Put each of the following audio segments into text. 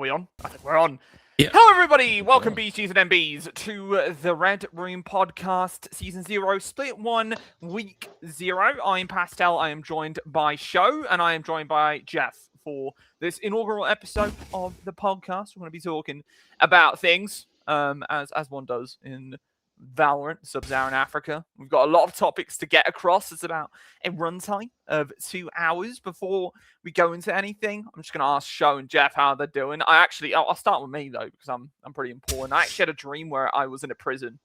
we on? I think we're on. Yeah. Hello, everybody. Welcome, BGs and MBs, to the Red Room Podcast, Season 0, Split 1, Week 0. I'm Pastel. I am joined by Show, and I am joined by Jeff for this inaugural episode of the podcast. We're going to be talking about things, as one does in VALORANT, Sub-Saharan Africa. We've got a lot of topics to get across. It's about a runtime of 2 hours before we go into anything. I'm just going to ask Sho and Jeff how they're doing. I'll start with me, though, because I'm pretty important. I actually had a dream where I was in a prison.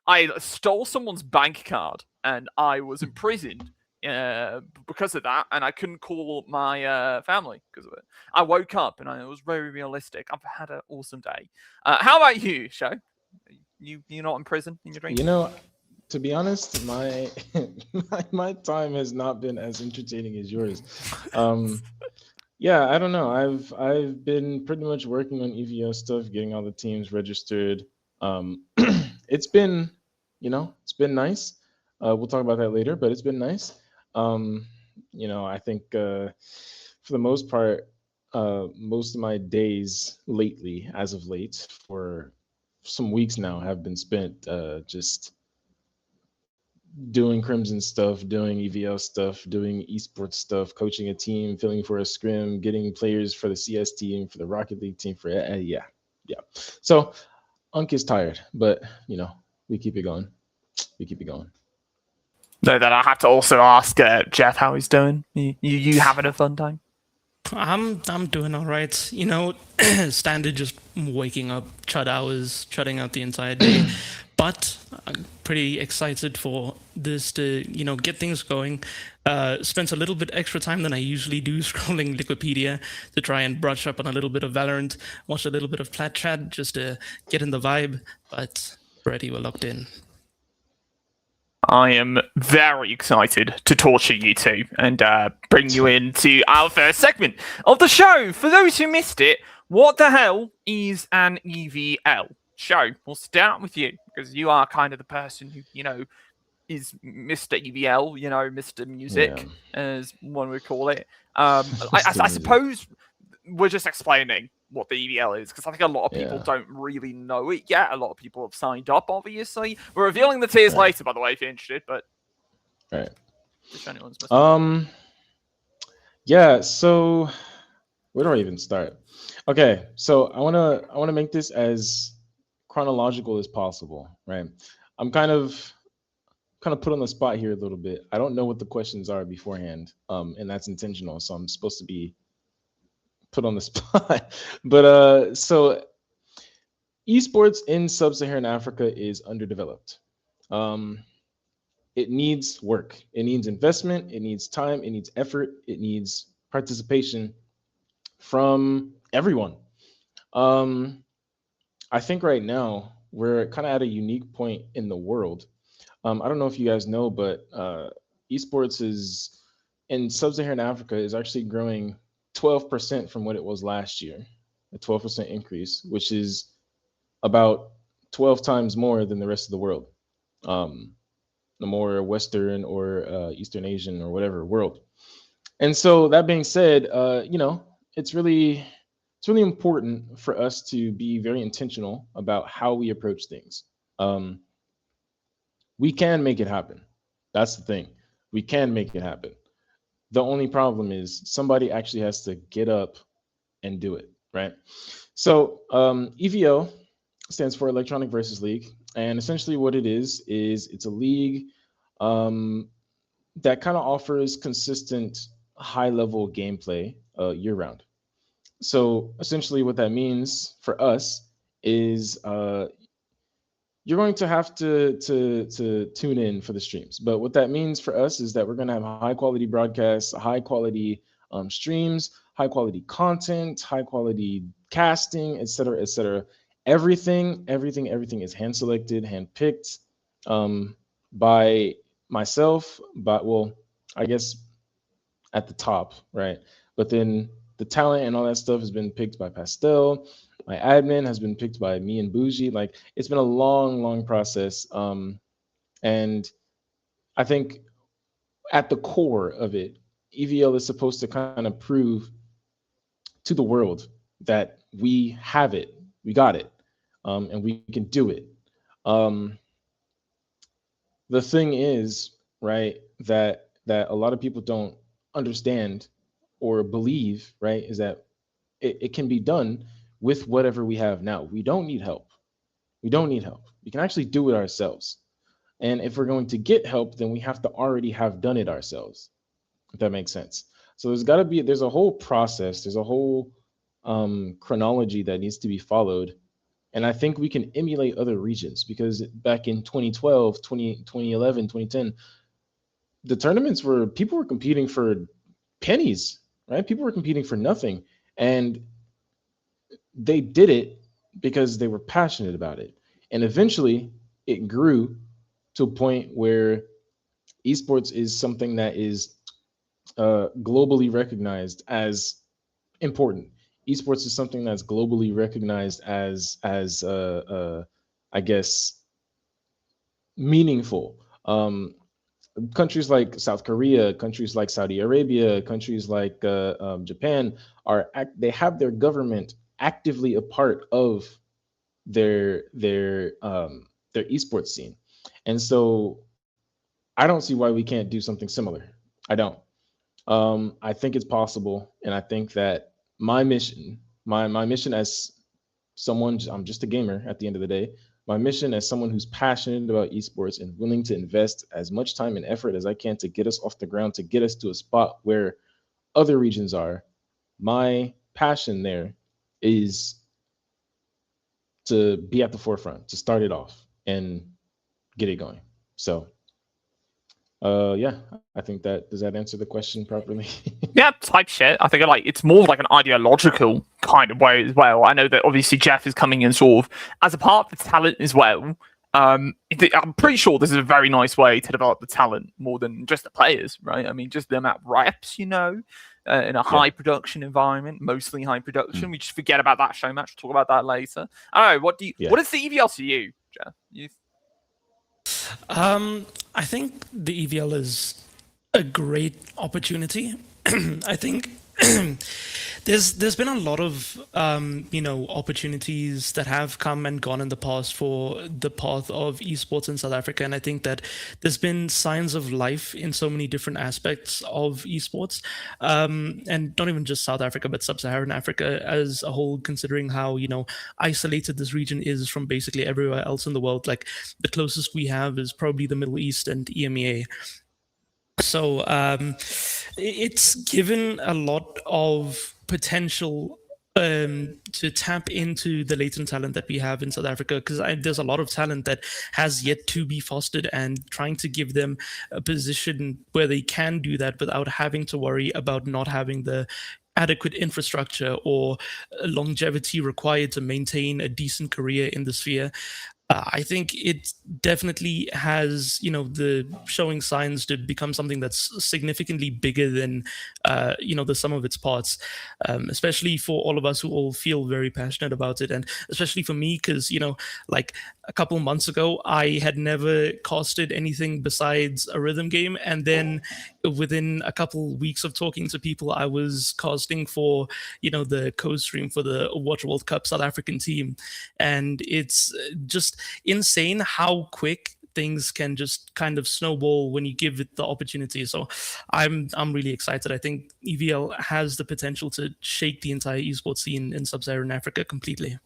I stole someone's bank card, and I was imprisoned because of that, and I couldn't call my family because of it. I woke up, and it was very realistic. I've had an awesome day. How about you, Sho? You're not in prison in your dream? You know, to be honest, my my time has not been as entertaining as yours. Yeah, I don't know. I've been pretty much working on EVL stuff, getting all the teams registered. It's been, it's been nice. We'll talk about that later, but it's been nice. I think for the most part, most of my days lately, as of late, for some weeks now, have been spent just doing Crimson stuff, doing EVL stuff, doing esports stuff, coaching a team, filling for a scrim, getting players for the CS team, for the Rocket League team, for yeah. So Unk is tired, but we keep it going. No, then I have to also ask Jeff how he's doing. You having a fun time? I'm doing all right. Standard just waking up, shutting out the entire day. But I'm pretty excited for this to, get things going. Spent a little bit extra time than I usually do scrolling Wikipedia to try and brush up on a little bit of Valorant, watch a little bit of Plat Chat just to get in the vibe. But already we're locked in. I am very excited to torture you two and bring you into our first segment of the show. For those who missed it, what the hell is an EVL? Show, we'll start with you, because you are kind of the person who, is Mr. EVL, Mr. Music, as one would call it. I suppose we're just explaining what the EVL is, because I think a lot of people don't really know it yet. A lot of people have signed up, obviously. We're revealing the tiers later, by the way, if you're interested, but... Right. If anyone's missed yeah, so... where do I even start? Okay, so I wanna make this as chronological as possible, right? I'm kind of put on the spot here a little bit. I don't know what the questions are beforehand, and that's intentional, so I'm supposed to be put on the spot. But so esports in Sub-Saharan Africa is underdeveloped. It needs work. It needs investment. It needs time. It needs effort. It needs participation from everyone. I think right now we're kind of at a unique point in the world. I don't know if you guys know, but esports is in Sub-Saharan Africa is actually growing 12% from what it was last year, a 12% increase, which is about 12 times more than the rest of the world, the more Western or Eastern Asian or whatever world. And so that being said, it's really important for us to be very intentional about how we approach things. We can make it happen. That's the thing. We can make it happen. The only problem is somebody actually has to get up and do it, right? So EVL stands for Electronic Versus League. And essentially what it is it's a league that kind of offers consistent high-level gameplay year-round. So essentially what that means for us is you're going to have to tune in for the streams. But what that means for us is that we're going to have high quality broadcasts, high quality streams, high quality content, high quality casting, et cetera, et cetera. Everything is hand selected, hand picked by myself, but I guess at the top, right? But then the talent and all that stuff has been picked by Pastel. My admin has been picked by me and Bougie. Like, it's been a long process. And I think at the core of it, EVL is supposed to kind of prove to the world that we have it, we got it, and we can do it. Um, the thing is, right, that a lot of people don't understand or believe, right, is that it can be done with whatever we have now. We don't need help. We don't need help. We can actually do it ourselves. And if we're going to get help, then we have to already have done it ourselves, if that makes sense. So there's a whole process, there's a whole chronology that needs to be followed. And I think we can emulate other regions, because back in 2012, 2011, 2010, the tournaments were, people were competing for pennies, right? People were competing for nothing. And they did it because they were passionate about it. And eventually it grew to a point where esports is something that is globally recognized as important. Esports is something that's globally recognized as I guess meaningful. Countries like South Korea, countries like Saudi Arabia, countries like Japan they have their government actively a part of their esports scene, and so I don't see why we can't do something similar. I don't. I think it's possible, and I think that my mission as someone, I'm just a gamer at the end of the day. My mission as someone who's passionate about esports and willing to invest as much time and effort as I can to get us off the ground, to get us to a spot where other regions are. My passion there is to be at the forefront, to start it off and get it going. So yeah, I think does that answer the question properly? Yeah, type shit. I think it's more like an ideological kind of way as well. I know that obviously Jeff is coming in sort of as a part of the talent as well. I'm pretty sure this is a very nice way to develop the talent more than just the players, right? I mean, just the amount of reps, in a high production environment, mostly high production. We just forget about that show match. We'll talk about that later. I don't know. What is the EVL to you, Jeff? I think the EVL is a great opportunity. I think there's been a lot of opportunities that have come and gone in the past for the path of esports in South Africa, and I think that there's been signs of life in so many different aspects of esports, and not even just South Africa, but Sub-Saharan Africa as a whole, considering how isolated this region is from basically everywhere else in the world. Like, the closest we have is probably the Middle East and EMEA. So it's given a lot of potential to tap into the latent talent that we have in South Africa, because there's a lot of talent that has yet to be fostered, and trying to give them a position where they can do that without having to worry about not having the adequate infrastructure or longevity required to maintain a decent career in the sphere. I think it definitely has, the showing signs to become something that's significantly bigger than, the sum of its parts, especially for all of us who all feel very passionate about it. And especially for me, because, like a couple months ago, I had never casted anything besides a rhythm game. And then within a couple weeks of talking to people, I was casting for, the co-stream for the Watch World Cup South African team. And it's just insane how quick things can just kind of snowball when you give it the opportunity. So I'm really excited. I think EVL has the potential to shake the entire esports scene in Sub-Saharan Africa completely.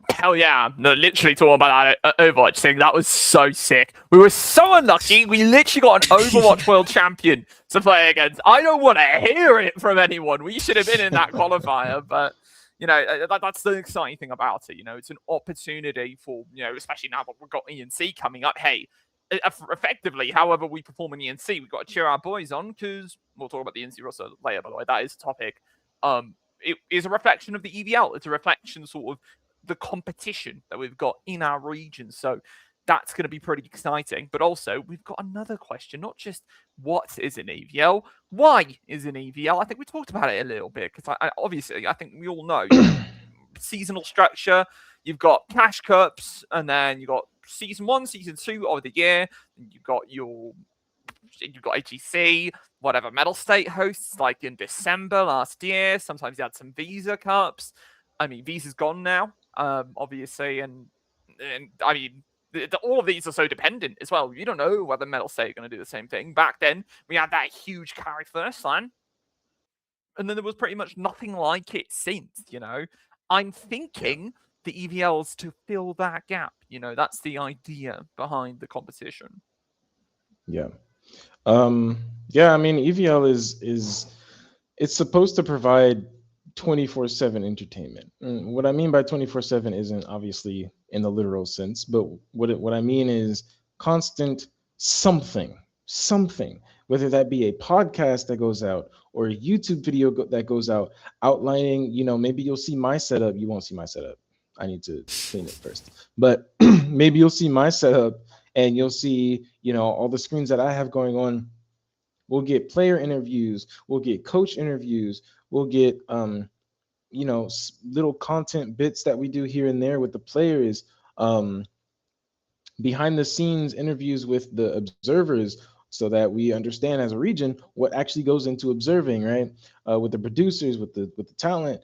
Hell yeah. No, literally talking about that Overwatch thing. That was so sick. We were so unlucky. We literally got an Overwatch world champion to play against. I don't want to hear it from anyone. We should have been in that qualifier, but that's the exciting thing about it. It's an opportunity for, especially now that we've got ENC coming up. Hey, effectively, however we perform in ENC, we've got to cheer our boys on, because we'll talk about the ENC roster later, by the way. That is a topic. It is a reflection of the EVL. It's a reflection sort of the competition that we've got in our region. So that's going to be pretty exciting. But also, we've got another question, not just what is an EVL, why is an EVL? I think we talked about it a little bit, because obviously, I think we all know seasonal structure. You've got cash cups, and then you've got season 1, season 2 of the year. You've got AGC, whatever medal state hosts, like in December last year. Sometimes you had some Visa Cups. I mean, Visa's gone now, obviously, and I mean, all of these are so dependent as well. You don't know whether Metal State are going to do the same thing. Back then, we had that huge carry first line, and then there was pretty much nothing like it since, you know. I'm thinking the EVLs to fill that gap, you know, that's the idea behind the competition. Yeah. Yeah, I mean, EVL is it's supposed to provide 24/7 entertainment. What I mean by 24/7 isn't obviously in the literal sense, but what I mean is constant something, whether that be a podcast that goes out or a YouTube video that goes out outlining, you know, maybe you'll see my setup. You won't see my setup. I need to clean it first. But maybe you'll see my setup and you'll see, you know, all the screens that I have going on. We'll get player interviews, we'll get coach interviews, we'll get you know, little content bits that we do here and there with the players, behind the scenes interviews with the observers, so that we understand as a region what actually goes into observing, right? With the producers, with the talent.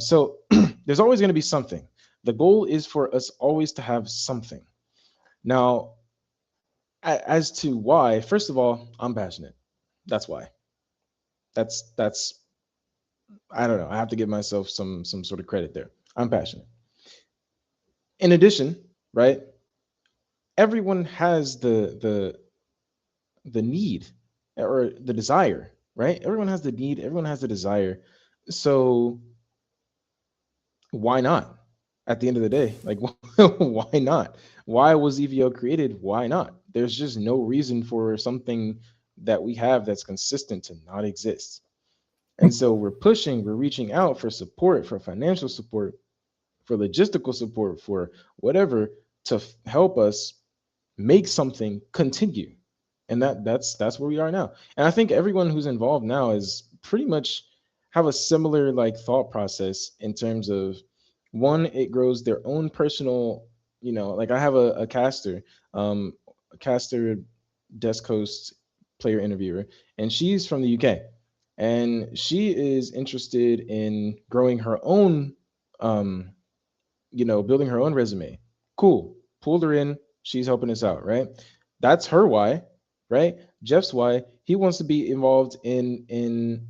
So there's always going to be something. The goal is for us always to have something. Now, as to why, first of all, I'm passionate. That's why. That's I don't know. I have to give myself some sort of credit there. I'm passionate. In addition, right? Everyone has the need or the desire, right? Everyone has the need, everyone has the desire. So why not? At the end of the day, like why not? Why was EVO created? Why not? There's just no reason for something that we have that's consistent to not exist. And so we're pushing, we're reaching out for support, for financial support, for logistical support, for whatever to help us make something continue. And that's where we are now. And I think everyone who's involved now is pretty much have a similar like thought process in terms of, one, it grows their own personal, you know, like I have a caster, a caster desk host player interviewer, and she's from the UK, and she is interested in growing her own, you know, building her own resume. Cool. Pulled her in. She's helping us out, right? That's her why, right? Jeff's why. He wants to be involved in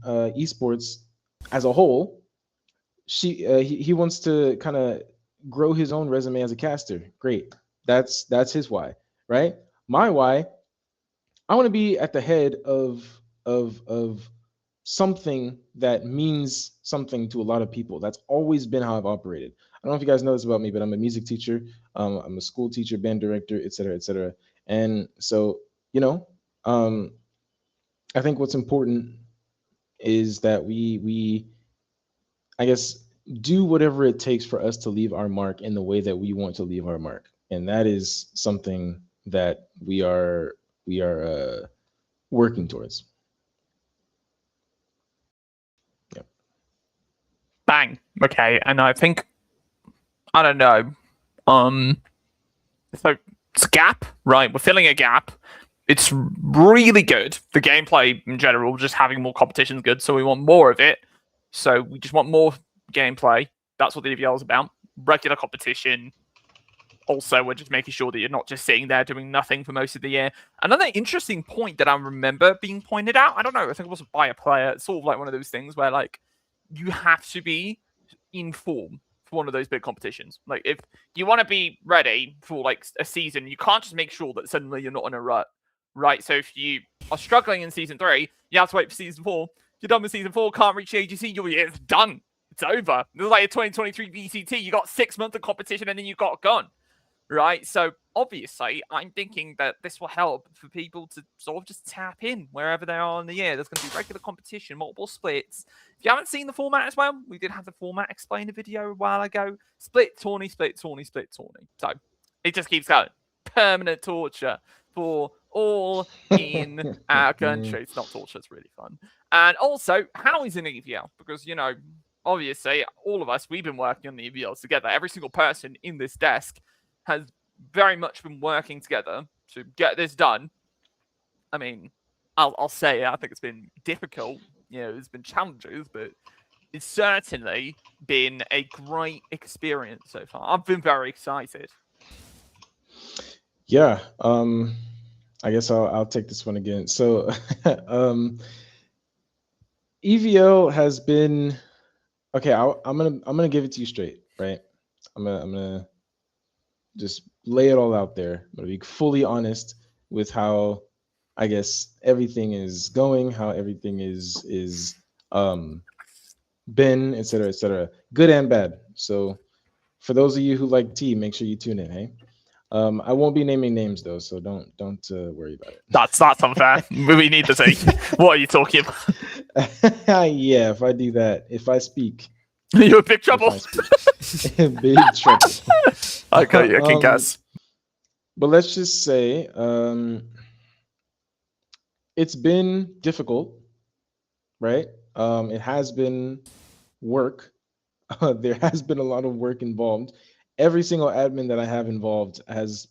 esports as a whole. He wants to kind of grow his own resume as a caster. Great. That's his why, right? My why, I want to be at the head of something that means something to a lot of people. That's always been how I've operated. I don't know if you guys know this about me, but I'm a music teacher. I'm a school teacher, band director, et cetera, et cetera. And so, you know, I think what's important is that we I guess do whatever it takes for us to leave our mark in the way that we want to leave our mark. And that is something that we are working towards. Yep. Bang. Okay, and I think, I don't know. So it's a gap, right? We're filling a gap. It's really good. The gameplay in general, just having more competition is good. So we want more of it. So we just want more gameplay. That's what the EVL is about. Regular competition. Also, we're just making sure that you're not just sitting there doing nothing for most of the year. Another interesting point that I remember being pointed out, I don't know, I think it wasn't by a player. It's sort of like one of those things where, like, you have to be in form for one of those big competitions. Like, if you want to be ready for, like, a season, you can't just make sure that suddenly you're not in a rut, right? So if you are struggling in Season 3, you have to wait for Season 4. You're done with Season 4, can't reach the AGC, it's done. It's over. It's like a 2023 VCT. You got 6 months of competition and then you got gone. Right, so obviously, I'm thinking that this will help for people to sort of just tap in wherever they are in the year. There's going to be regular competition, multiple splits. If you haven't seen the format as well, we did have the format explained a video a while ago. Split, tourney, split, tourney, split, tourney. So it just keeps going. Permanent torture for all in our country. It's not torture, it's really fun. And also, how is an EVL? Because, you know, obviously, all of us, we've been working on the EVLs together. Every single person in this desk has very much been working together to get this done. I mean, I'll say I think it's been difficult. You know, there's been challenges, but it's certainly been a great experience so far. I've been very excited. Yeah. I guess I'll take this one again. So, EVL has been okay. I'm gonna give it to you straight, right? I'm gonna just lay it all out there. I'm gonna be fully honest with how I guess everything is going, how everything is been, et cetera, et cetera, good and bad. So for those of you who like tea, make sure you tune in. Hey, I won't be naming names though, so don't worry about it. That's unfair. We need to see. What are you talking about? Yeah, if I do that, if I speak, you're in big trouble. Big trouble. Okay, I can guess. But let's just say it's been difficult, right? It has been work. There has been a lot of work involved. Every single admin that I have involved has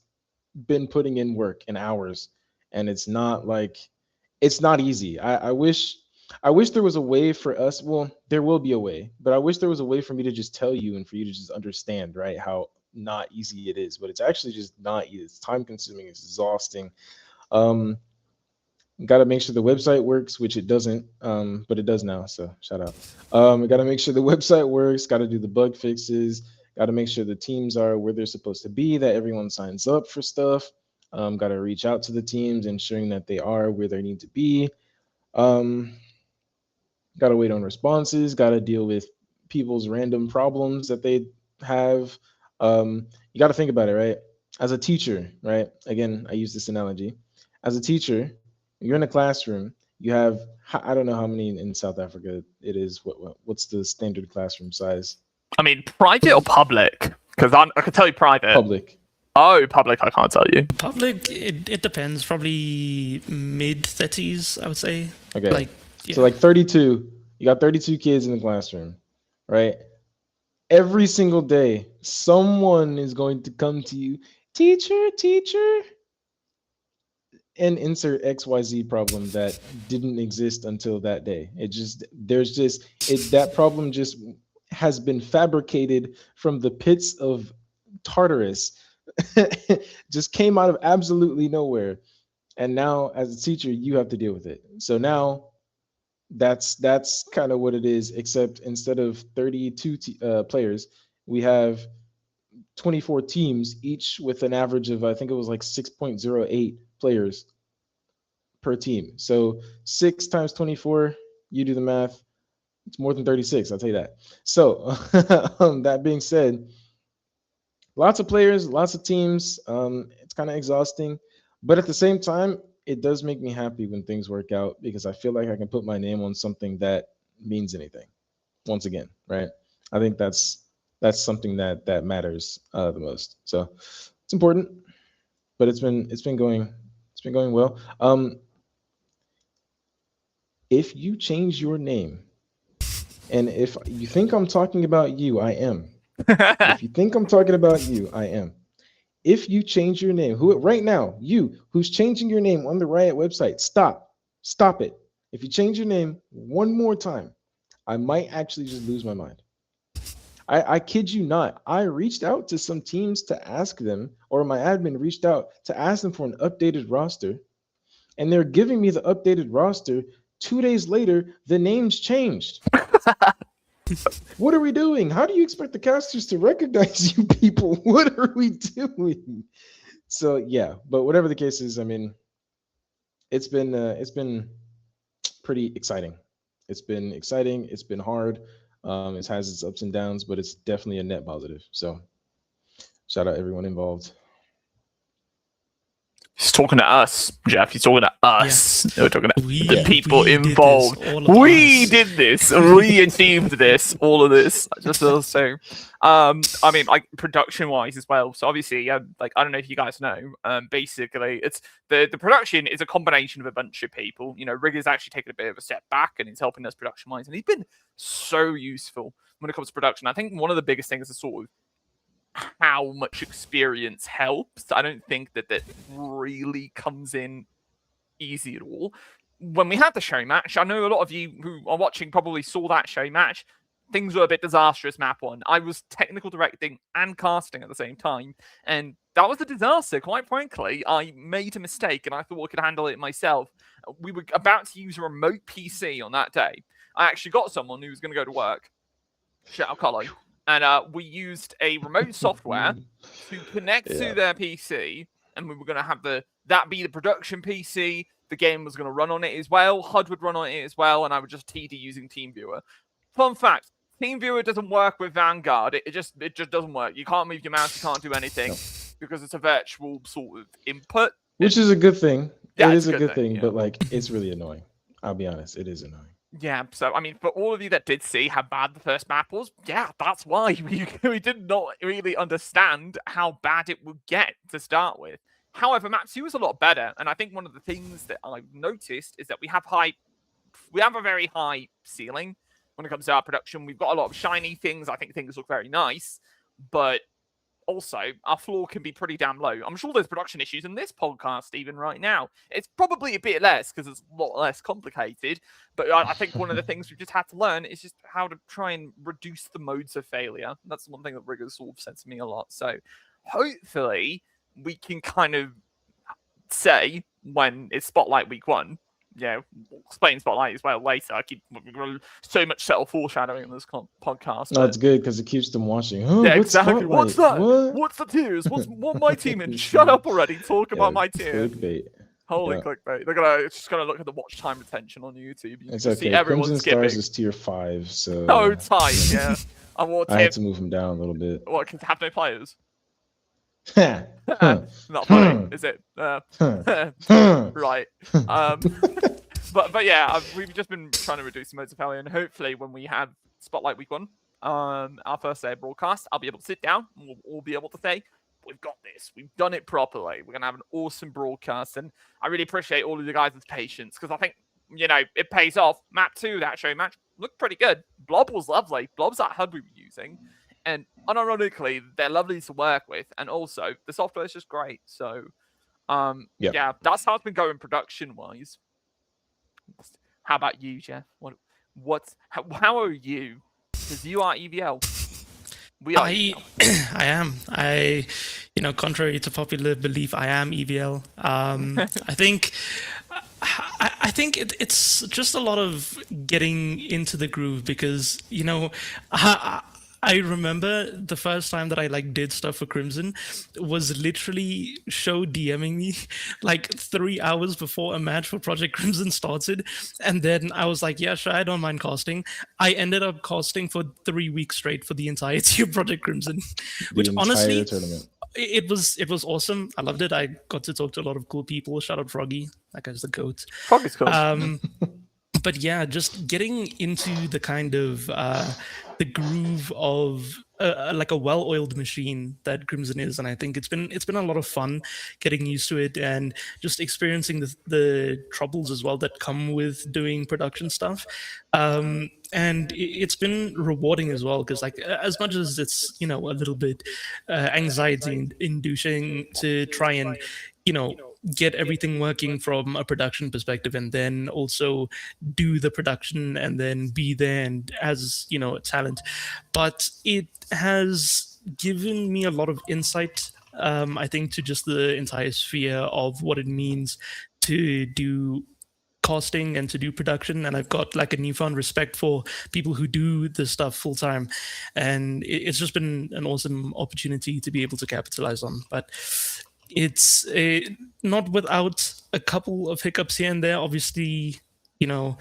been putting in work and hours, and it's not easy. I wish there was a way for us. Well, there will be a way, but I wish there was a way for me to just tell you and for you to just understand, right, how not easy it is. But it's actually just not easy. It's time consuming. It's exhausting. Got to make sure the website works, which it doesn't, but it does now. So shout out. Got to make sure the website works. Got to do the bug fixes. Got to make sure the teams are where they're supposed to be, that everyone signs up for stuff. Got to reach out to the teams, ensuring that they are where they need to be. Got to wait on responses. Got to deal with people's random problems that they have. You got to think about it, right? As a teacher, right? Again, I use this analogy. As a teacher, you're in a classroom. You have, I don't know how many in South Africa it is. What's the standard classroom size? I mean, private or public? Because I can tell you private. Public. Oh, public, I can't tell you. Public, it depends. Probably mid-30s, I would say. Okay. So like 32. You got 32 kids in the classroom, right? Every single day, someone is going to come to you, teacher, and insert XYZ problem that didn't exist until that day. That problem just has been fabricated from the pits of Tartarus. Just came out of absolutely nowhere. And now as a teacher, you have to deal with it. So now that's kind of what it is, except instead of 32 players, we have 24 teams, each with an average of, I think it was like 6.08 players per team. So 6 times 24, you do the math, it's more than 36, I'll tell you that. So that being said, lots of players, lots of teams. It's kind of exhausting, but at the same time, it does make me happy when things work out, because I feel like I can put my name on something that means anything. Once again, right? I think that's something that matters the most. So it's important, but it's been going well. If you change your name, and if you think I'm talking about you, I am. If you think I'm talking about you, I am. If you change your name, right now, you who's changing your name on the Riot website, stop it. If you change your name one more time, I might actually just lose my mind. I kid you not. I reached out to some teams to ask them, or my admin reached out to ask them for an updated roster, and they're giving me the updated roster. 2 days later, the name's changed. What are we doing? How do you expect the casters to recognize you people? What are we doing? So yeah, but whatever the case is, I mean, it's been pretty exciting. It's been exciting. It's been hard. It has its ups and downs, but it's definitely a net positive. So shout out everyone involved. He's talking to us, Jeff. He's talking to us. Yeah. We're talking to the people involved. We did this. We achieved this. All of this. Just so. I mean, like production-wise as well. So obviously, like I don't know if you guys know. Basically, it's the production is a combination of a bunch of people. You know, Rigger's actually taken a bit of a step back, and he's helping us production-wise, and he's been so useful when it comes to production. I think one of the biggest things is sort of how much experience helps. I don't think that really comes in easy at all. When we had the show match, I know a lot of you who are watching probably saw that show match. things were a bit disastrous map 1. I was technical directing and casting at the same time, and that was a disaster, quite frankly. I made a mistake, and I thought I could handle it myself. We were about to use a remote PC on that day. I actually got someone who was going to go to work. Shout out Colin. And we used a remote software to connect to their PC, and we were going to have that be the production PC. The game was going to run on it as well. HUD would run on it as well, and I would just TD using TeamViewer. Fun fact: TeamViewer doesn't work with Vanguard. It just doesn't work. You can't move your mouse. You can't do anything because it's a virtual sort of input. Which is a good thing. Yeah, it is a good thing, yeah. but like it's really annoying. I'll be honest, it is annoying. Yeah, so I mean, for all of you that did see how bad the first map was, yeah, that's why we did not really understand how bad it would get to start with. However, map 2 was a lot better, and I think one of the things that I've noticed is that we have a very high ceiling when it comes to our production. We've got a lot of shiny things. I think things look very nice, but also our floor can be pretty damn low. I'm sure there's production issues in this podcast even right now. It's probably a bit less because it's a lot less complicated, but I think one of the things we've just had to learn is just how to try and reduce the modes of failure. That's one thing that Riggers sort of said to me a lot. So hopefully we can kind of say when it's Spotlight week 1, we'll explain Spotlight as well later. I keep so much subtle foreshadowing in this podcast. No, it's good because it keeps them watching. Oh, yeah, what's exactly. Spotlight? What's that? What? What's the tiers? What my team in? Shut up already. Talk about my tier. Clickbait. Holy clickbait. It's just gonna look at the watch time retention on YouTube. You It's can okay. see everyone Crimson skipping. Stars is tier 5, so So tight, yeah. I had to move him down a little bit. What, can have no players? Huh. Not funny, is it? Right. But yeah, we've just been trying to reduce the modes of failure, and hopefully when we have Spotlight week 1, our first day of broadcast, I'll be able to sit down and we'll all be able to say, we've got this. We've done it properly. We're going to have an awesome broadcast, and I really appreciate all of you guys' patience because I think, it pays off. Map 2, that show match, looked pretty good. Blob was lovely. Blob's that HUD we were using. And unironically, they're lovely to work with, and also the software is just great. So, yeah, that's how it's been going production-wise. How about you, Jeff? How are you? Because you are EVL. We are. I am. Contrary to popular belief, I am EVL. I think it's just a lot of getting into the groove because I remember the first time that I did stuff for Crimson was literally Show DMing me 3 hours before a match for Project Crimson started, and then I was like, yeah, sure, I don't mind casting. I ended up casting for 3 weeks straight for the entirety of Project Crimson, which honestly, tournament. It was awesome. I loved it. I got to talk to a lot of cool people. Shout out Froggy, that guy's the goat. Froggy's cool. But yeah, just getting into the kind of the groove of a well-oiled machine that Crimson is, and I think it's been a lot of fun getting used to it and just experiencing the troubles as well that come with doing production stuff. And it's been rewarding as well because as much as it's a little bit anxiety inducing to try and get everything working from a production perspective and then also do the production and then be there and as a talent, but it has given me a lot of insight, I think, to just the entire sphere of what it means to do casting and to do production, and I've got a newfound respect for people who do this stuff full time, and it's just been an awesome opportunity to be able to capitalize on. But it's not without a couple of hiccups here and there. Obviously, a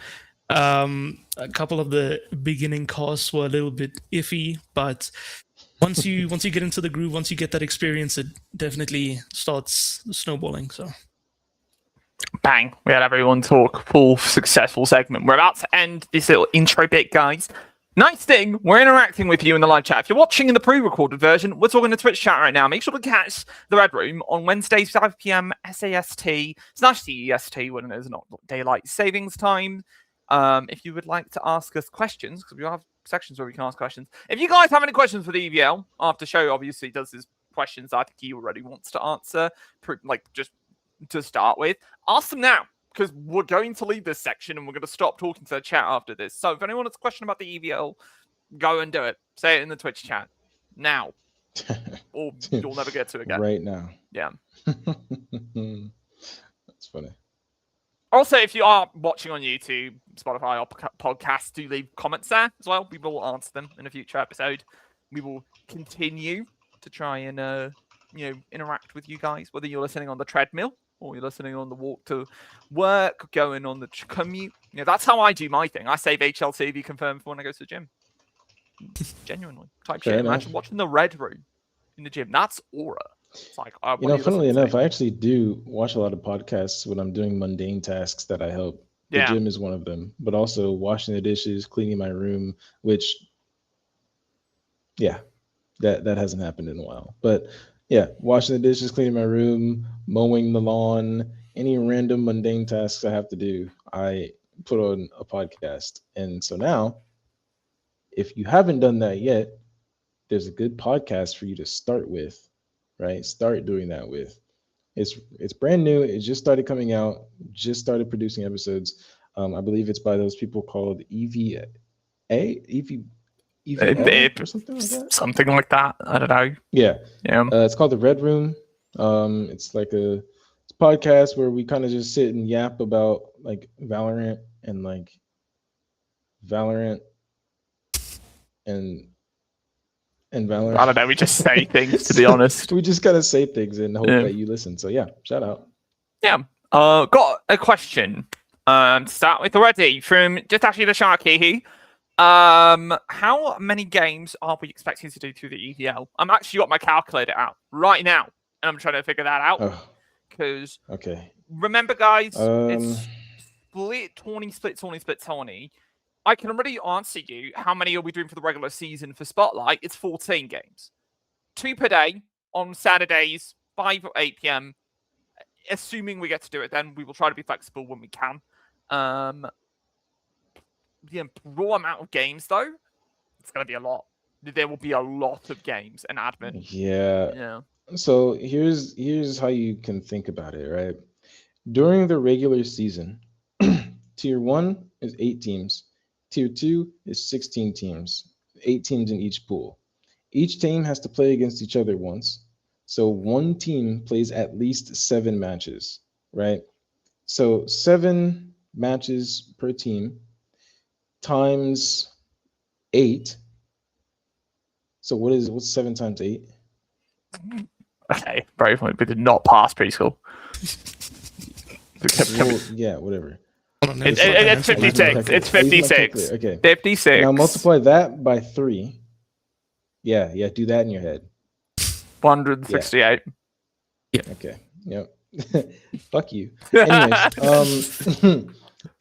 couple of the beginning casts were a little bit iffy, but once you get into the groove, once you get that experience, it definitely starts snowballing. So. Bang, we had everyone talk, full successful segment. We're about to end this little intro bit, guys. Nice thing, we're interacting with you in the live chat. If you're watching in the pre-recorded version, we're talking to Twitch chat right now. Make sure to catch the Red Room on Wednesdays, 5 p.m. SAST/CEST when it is not daylight savings time. If you would like to ask us questions, because we have sections where we can ask questions. If you guys have any questions for the EVL, after show obviously does his questions I think he already wants to answer, just to start with, ask them now, because we're going to leave this section and we're going to stop talking to the chat after this. So if anyone has a question about the EVL, Go and do it. Say it in the Twitch chat now, or you'll never get to it again. Right now. Yeah. That's funny. Also, if you are watching on YouTube, Spotify, or podcast, do leave comments there as well. We will answer them in a future episode. We will continue to try and interact with you guys, whether you're listening on the treadmill or you're listening on the walk to work, going on the commute. That's how I do my thing. I save HLTV confirmed for when I go to the gym. Genuinely. Type Fair shit. enough. Imagine watching the Red Room in the gym. That's aura. It's like, funnily enough, I actually do watch a lot of podcasts when I'm doing mundane tasks that I help. The gym is one of them, but also washing the dishes, cleaning my room, which, that hasn't happened in a while. But yeah, washing the dishes, cleaning my room, mowing the lawn, any random mundane tasks I have to do, I put on a podcast. And so now, if you haven't done that yet, there's a good podcast for you to start with. Right, start doing that with. It's brand new. It just started coming out. Just started producing episodes. I believe it's by those people called EVL or something like that. Something like that. I don't know. Yeah. Yeah. It's called The Red Room. It's like it's a podcast where we kind of just sit and yap about like Valorant and Valorant. I don't know. We just say things, to be honest. We just gotta say things and hope that you listen. So yeah, shout out. Yeah. Got a question. To start with already from just actually the Sharky. How many games are we expecting to do through the EVL? I'm actually got my calculator out right now, and I'm trying to figure that out. Because remember, guys, it's split 20. I can already answer you how many are we doing for the regular season for Spotlight. It's 14 games. 2 per day on Saturdays, 5 or 8 p.m. Assuming we get to do it then. We will try to be flexible when we can. The raw amount of games, though, it's going to be a lot. There will be a lot of games and admin. Yeah. So here's how you can think about it, right? During the regular season, Tier 1 is 8 teams. Tier 2 is 16 teams, 8 teams in each pool. Each team has to play against each other once. So one team plays at least 7 matches, right? So 7 matches per team times 8. So what's 7 times 8? Okay, bro, we did not pass preschool. Yeah, whatever. It's 56. It's 56. Okay. 56. Now multiply that by 3. Yeah, do that in your head. 168. Yeah. Okay. Yep. Fuck you. Anyways,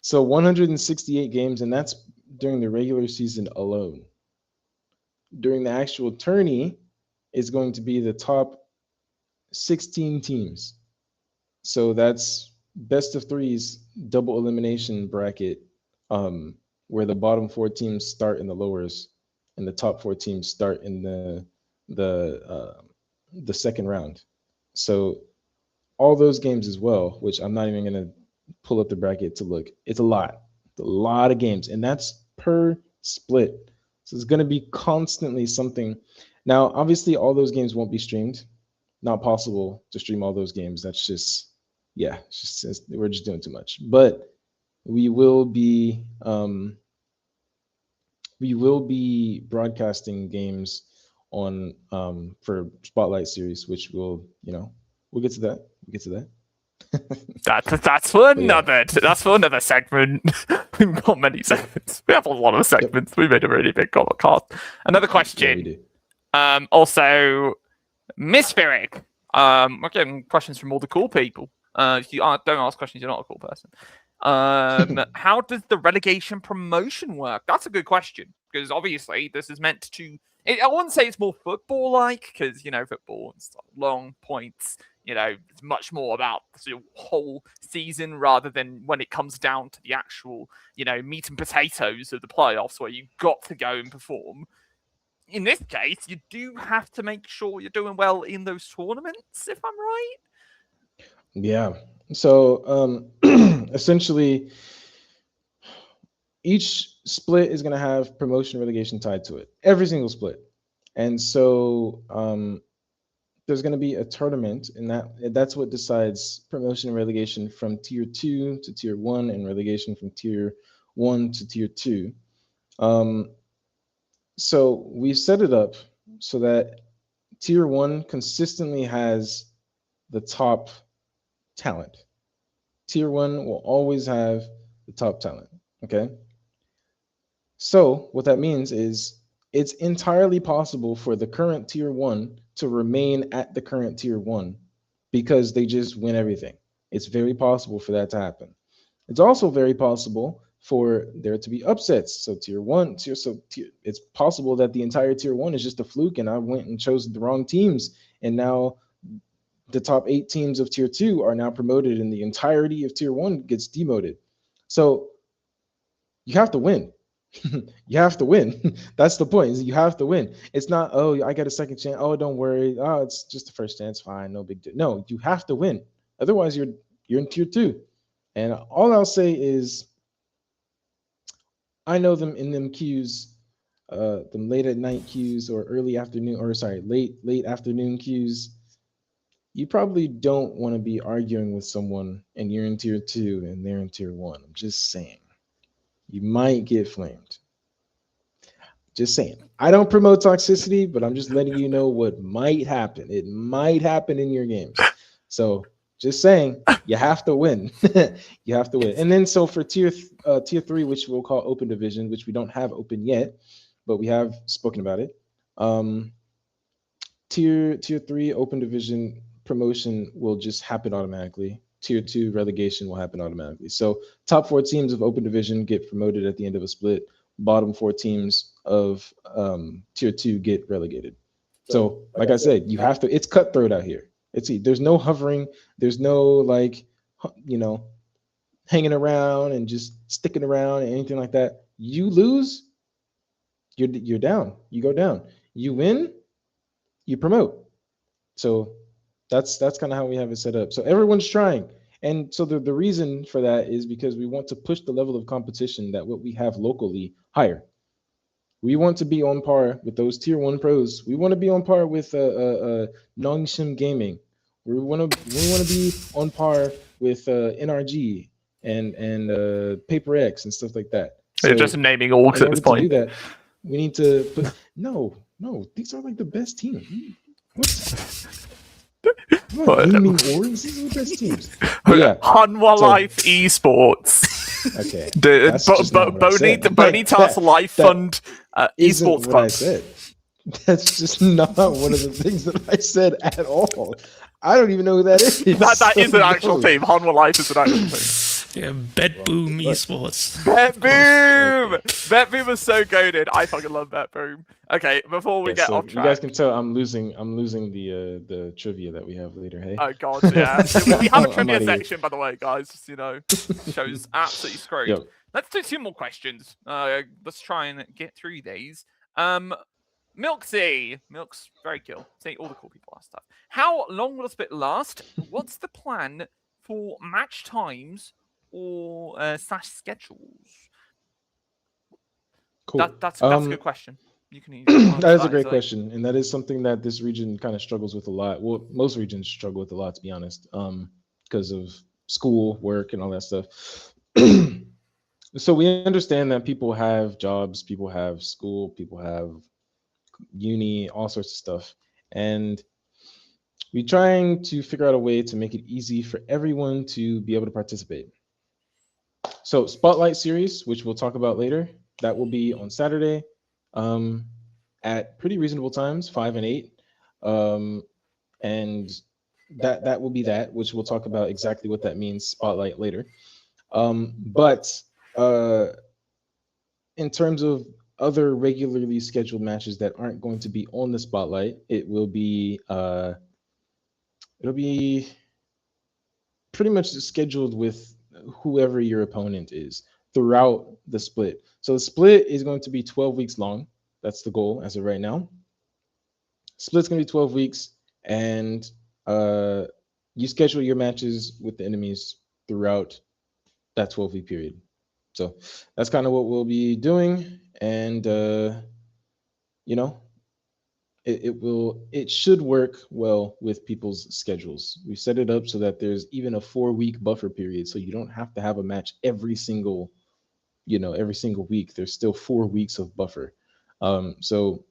so 168 games, and that's during the regular season alone. During the actual tourney, it's going to be the top 16 teams. So that's best of 3's double elimination bracket, where the bottom 4 teams start in the lowers and the top 4 teams start in the second round. So all those games as well, which I'm not even going to pull up the bracket to look. It's a lot of games, and that's per split. So it's going to be constantly something. Now, obviously, all those games won't be streamed. Not possible to stream all those games. That's just, we're just doing too much. But we will be broadcasting games on for Spotlight series, which we'll get to that. That's for another segment. We've got many segments. We have a lot of segments. We made a really big podcast. Another question. Yeah, we do. Also, Miss Ferrick. We're getting questions from all the cool people. If you don't ask questions, you're not a cool person. How does the relegation promotion work? That's a good question, because obviously this is meant to. I wouldn't say it's more football-like, because football is long points. It's much more about the whole season rather than when it comes down to the actual, meat and potatoes of the playoffs where you've got to go and perform. In this case, you do have to make sure you're doing well in those tournaments, if I'm right. Yeah. So essentially, each split is going to have promotion relegation tied to it. Every single split. And so there's going to be a tournament, and that's what decides promotion and relegation from tier 2 to tier 1 and relegation from tier 1 to tier 2. So we've set it up so that tier 1 consistently has the top talent. Tier 1 will always have the top talent, okay? So what that means is it's entirely possible for the current tier 1 to remain at the current tier 1 because they just win everything. It's very possible for that to happen. It's also very possible for there to be upsets. So it's possible that the entire tier 1 is just a fluke and I went and chose the wrong teams, and now the top 8 teams of tier 2 are now promoted and the entirety of tier 1 gets demoted. So you have to win. You have to win. That's the point. Is you have to win. It's not, oh, I get a second chance. Oh, don't worry. Oh, it's just the first chance. Fine, no big deal. No, you have to win. Otherwise, you're in tier 2. And all I'll say is, I know them in them queues, them late at night queues or late afternoon queues. You probably don't want to be arguing with someone and you're in tier 2 and they're in tier 1. I'm just saying. You might get flamed. Just saying. I don't promote toxicity, but I'm just letting you know what might happen. It might happen in your games. So just saying, you have to win. You have to win. And then so for tier 3, which we'll call open division, which we don't have open yet, but we have spoken about it. Tier 3 open division promotion will just happen automatically. Tier 2 relegation will happen automatically. So top 4 teams of open division get promoted at the end of a split. Bottom 4 teams of tier 2 get relegated. So like I said, you have to, it's cutthroat out here. There's no hovering. There's no hanging around and just sticking around and anything like that. You lose, you're down. You go down. You win, you promote. So that's kind of how we have it set up. So everyone's trying. And so the reason for that is because we want to push the level of competition that what we have locally higher. We want to be on par with those tier 1 pros. We want to be on par with Nongshim Gaming. We want to be on par with NRG and Paper X and stuff like that. So you're just naming orgs at this point. To do that, we need to put no. These are like the best teams. What? Naming orgs? These are the best teams. Yeah. Hanwha Life Esports. Okay. Bonitas Life Fund Esports Club. I said. That's just not one of the things that I said at all. I don't even know who that is. That is an actual team. Hanwha Life is an actual team. Yeah, Bet Boom Esports. Bet Boom! Bet Boom was so goated. I fucking love Bet Boom. Okay, before we get off track. You guys can tell I'm losing the trivia that we have later, hey? Oh god, yeah. We have a trivia section, by the way, guys. Show's absolutely screwed. Yep. Let's do 2 more questions. Let's try and get through these. Milksy. Milk's very cool. See, all the cool people are stuff. How long will the split last? What's the plan for match times or / schedules? Cool. That's a good question. You can that is a great question, and that is something that this region kind of struggles with a lot. Well, most regions struggle with a lot, to be honest, because of school, work, and all that stuff. So we understand that people have jobs, people have school, people have uni, all sorts of stuff, and we're trying to figure out a way to make it easy for everyone to be able to participate. So Spotlight Series, which we'll talk about later, that will be on Saturday at pretty reasonable times, 5 and 8. And that will be that, which we'll talk about exactly what that means, Spotlight, later. But in terms of other regularly scheduled matches that aren't going to be on the Spotlight, it'll be pretty much scheduled with whoever your opponent is throughout the split. So the split is going to be 12 weeks long. That's the goal as of right now. Split's going to be 12 weeks, and you schedule your matches with the enemies throughout that 12-week period. So that's kind of what we'll be doing, and you know, it should work well with people's schedules. We set it up so that there's even a 4-week buffer period, so you don't have to have a match every single week. There's still 4 weeks of buffer. So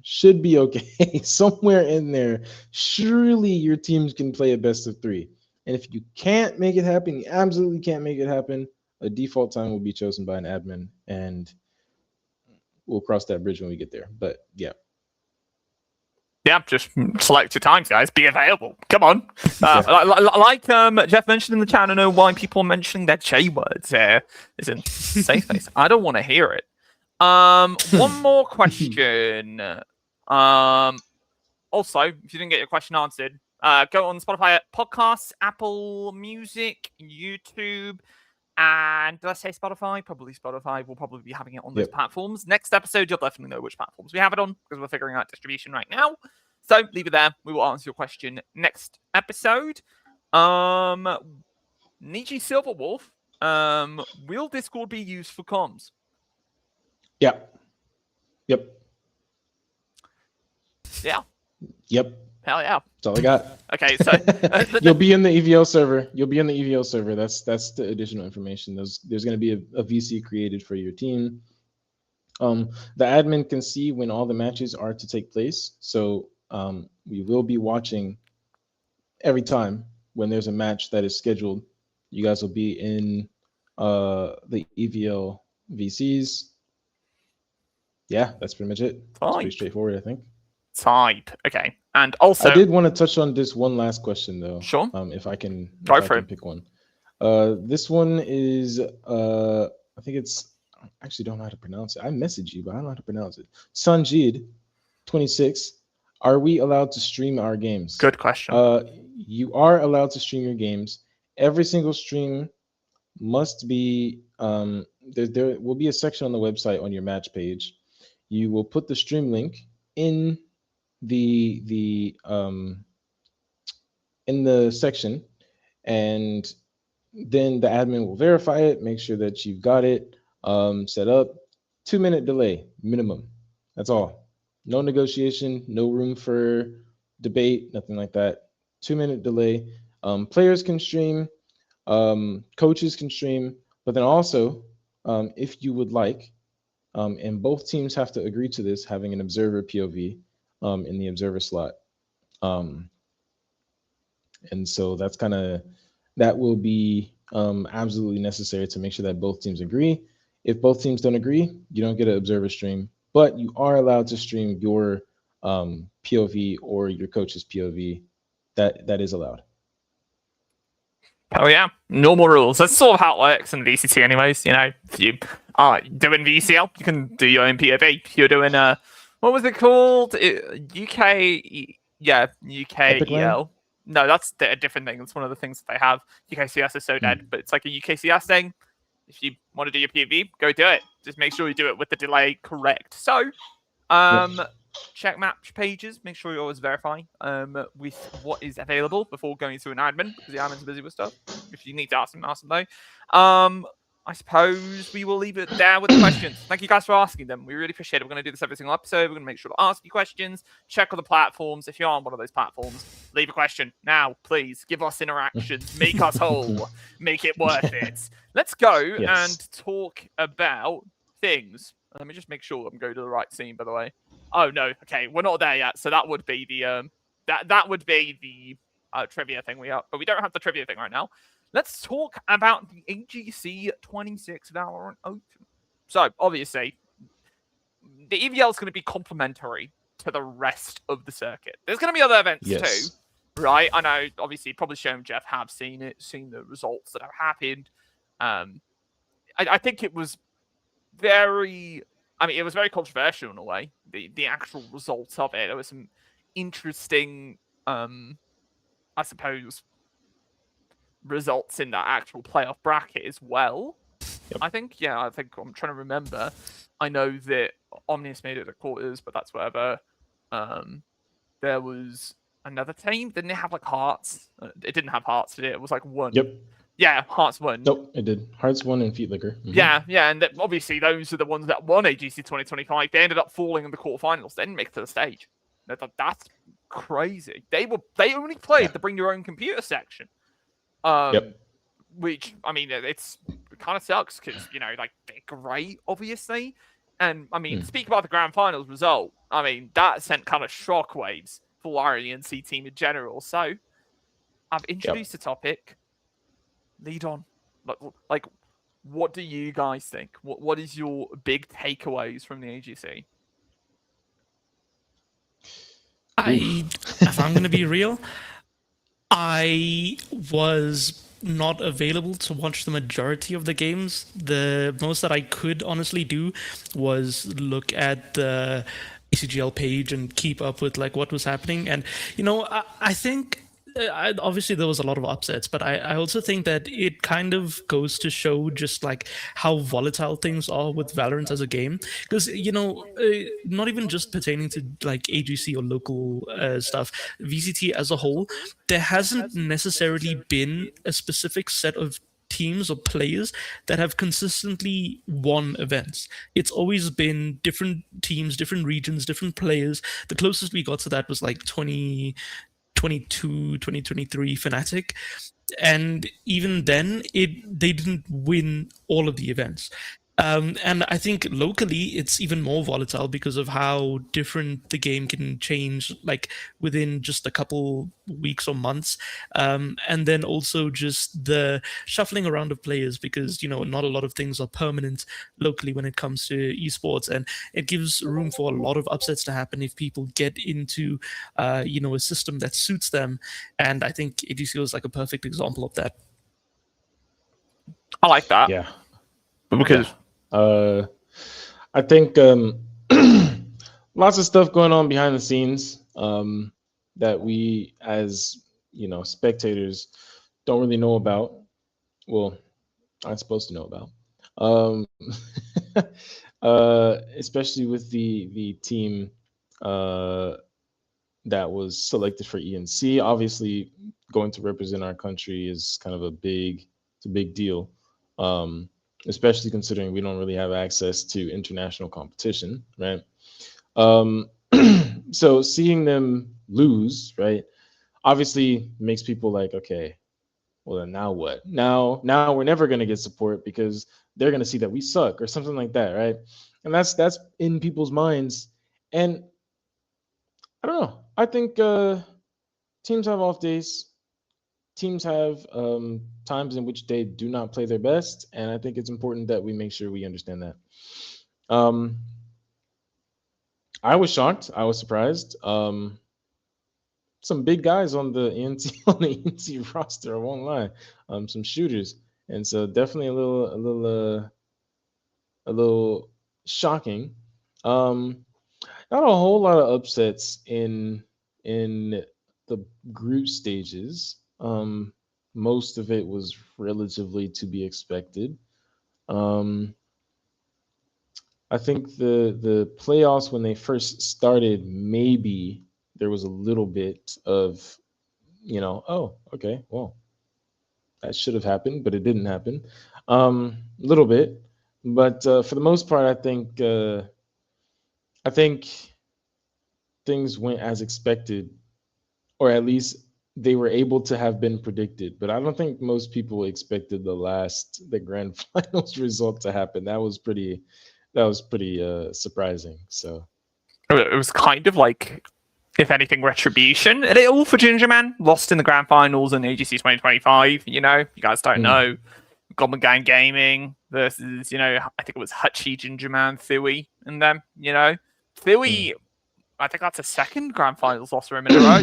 should be okay. Somewhere in there, surely your teams can play a best of 3. And if you can't make it happen, you absolutely can't make it happen, a default time will be chosen by an admin, and we'll cross that bridge when we get there. But yeah. Yeah, just select your times, guys. Be available. Come on. Yeah. Like Jeff mentioned in the chat, I don't know why people are mentioning their J words here. Is in safe space. I don't want to hear it. One more question. Also, if you didn't get your question answered, go on Spotify Podcasts, Apple Music, YouTube, and did I say Spotify? Probably Spotify. We'll probably be having it on those platforms. Next episode, you'll definitely know which platforms we have it on, because we're figuring out distribution right now. So leave it there. We will answer your question next episode. Niji Silverwolf, will Discord be used for comms? Yeah. Yep. Yeah. Yep. Hell yeah. That's all I got. Okay, so you'll be in the EVL server. You'll be in the EVL server. That's the additional information. There's going to be a VC created for your team. The admin can see when all the matches are to take place. So we will be watching every time when there's a match that is scheduled. You guys will be in the EVL VCs. Yeah, that's pretty much it. It's pretty straightforward, I think. Type. Okay. And also, I did want to touch on this one last question, though. Sure. If I can, pick one. This one is, I think it's, I actually don't know how to pronounce it. I messaged you, but I don't know how to pronounce it. Sanjid, 26. Are we allowed to stream our games? Good question. You are allowed to stream your games. Every single stream must be, there will be a section on the website on your match page. You will put the stream link in the section, and then the admin will verify it, make sure that you've got it set up. 2-minute delay minimum. That's all. No negotiation, no room for debate, nothing like that. 2-minute delay. Players can stream, coaches can stream, but then also, if you would like, and both teams have to agree to this, having an observer POV in the observer slot. And so that's that will be absolutely necessary to make sure that both teams agree. If both teams don't agree, you don't get an observer stream, but you are allowed to stream your POV or your coach's POV. That is allowed. Oh yeah, normal rules. That's sort of how it works in VCT anyways. You know, if you are doing VCL, you can do your own POV. If you're doing what was it called? UK EL. No, that's a different thing. It's one of the things that they have. UKCS is so dead, but it's like a UKCS thing. If you want to do your POV, go do it. Just make sure you do it with the delay correct. So, check match pages. Make sure you always verify with what is available before going to an admin, because the admin's busy with stuff. If you need to ask them though. I suppose we will leave it there with the questions. Thank you guys for asking them. We really appreciate it. We're going to do this every single episode. We're going to make sure to ask you questions. Check on the platforms. If you're on one of those platforms, leave a question now, please. Give us interactions. Make us whole. Make it worth it. Let's go and talk about things. Let me just make sure I'm going to the right scene, by the way. Oh no, okay, we're not there yet. So that would be the that would be the trivia thing but we don't have the trivia thing right now. Let's talk about the AGC 26 Valorant Open. So obviously, the EVL is going to be complementary to the rest of the circuit. There's going to be other events too, right? I know, obviously, probably Show and Jeff have seen it, seen the results that have happened. I think it was very controversial in a way, the actual results of it. There was some interesting, I suppose, results in that actual playoff bracket as well. I think I'm trying to remember. I know that Omnius made it at quarters, but that's whatever. There was another team. Didn't it have like hearts? It didn't have hearts, did it? It was like one. Yeah, Hearts won. Nope, it did. Hearts won and Feet Liquor. Yeah, and obviously those are the ones that won AGC 2025. They ended up falling in the quarterfinals. They didn't make it to the stage. That's crazy. They only played the bring your own computer section. Yep. Which, I mean, it kind of sucks because, like, they're great, obviously. And, I mean, speak about the grand finals result. I mean, that sent kind of shockwaves for our ENC team in general. So, I've introduced the topic. Lead on. Like, what do you guys think? What is your big takeaways from the AGC? If I'm going to be real, I was not available to watch the majority of the games. The most that I could honestly do was look at the ECGL page and keep up with like what was happening. And I think obviously there was a lot of upsets, but I also think that it kind of goes to show just like how volatile things are with Valorant as a game, because not even just pertaining to like AGC or local stuff, VCT as a whole, there hasn't necessarily been a specific set of teams or players that have consistently won events. It's always been different teams, different regions, different players. The closest we got to that was like 2023 Fnatic, and even then they didn't win all of the events. And I think locally it's even more volatile because of how different the game can change, like within just a couple weeks or months. And then also just the shuffling around of players, because not a lot of things are permanent locally when it comes to esports, and it gives room for a lot of upsets to happen if people get into a system that suits them. And I think AGC is like a perfect example of that. I like that. Yeah. Because I think lots of stuff going on behind the scenes that we, as spectators, don't really know about. Well, aren't supposed to know about. Especially with the team that was selected for ENC. Obviously, going to represent our country is kind of a big deal. Especially considering we don't really have access to international competition, right? So seeing them lose, right, obviously makes people like, okay, well then now what? Now we're never gonna get support because they're gonna see that we suck or something like that, right? And that's in people's minds. And I don't know. I think teams have off days. Teams have times in which they do not play their best, and I think it's important that we make sure we understand that. I was shocked. I was surprised. Some big guys on the ENC roster. I won't lie. Some shooters, and so definitely a little shocking. Not a whole lot of upsets in the group stages. Most of it was relatively to be expected. I think the playoffs, when they first started, maybe there was a little bit of, oh, okay, well, that should have happened, but it didn't happen. A little bit, but for the most part, I think things went as expected, or at least they were able to have been predicted. But I don't think most people expected the grand finals result to happen. That was pretty surprising. So it was kind of like, if anything, retribution. A little for Gingerman, lost in the grand finals in AGC 2025. You guys don't know. Goblin Gang Gaming versus, I think it was Hutchie, Gingerman, Thewy, and them. Thewy, I think that's a second grand finals loss for him in a row.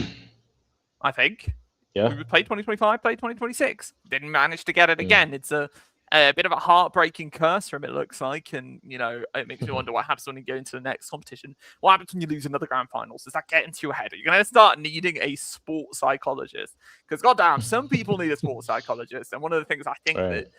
I think. Yeah. We would play 2025, play 2026. Didn't manage to get it again. It's a bit of a heartbreaking curse for him, it looks like. And, it makes me wonder what happens when you go into the next competition. What happens when you lose another grand finals? Does that get into your head? Are you going to start needing a sports psychologist? Because, goddamn, some people need a sports psychologist. And one of the things I think that,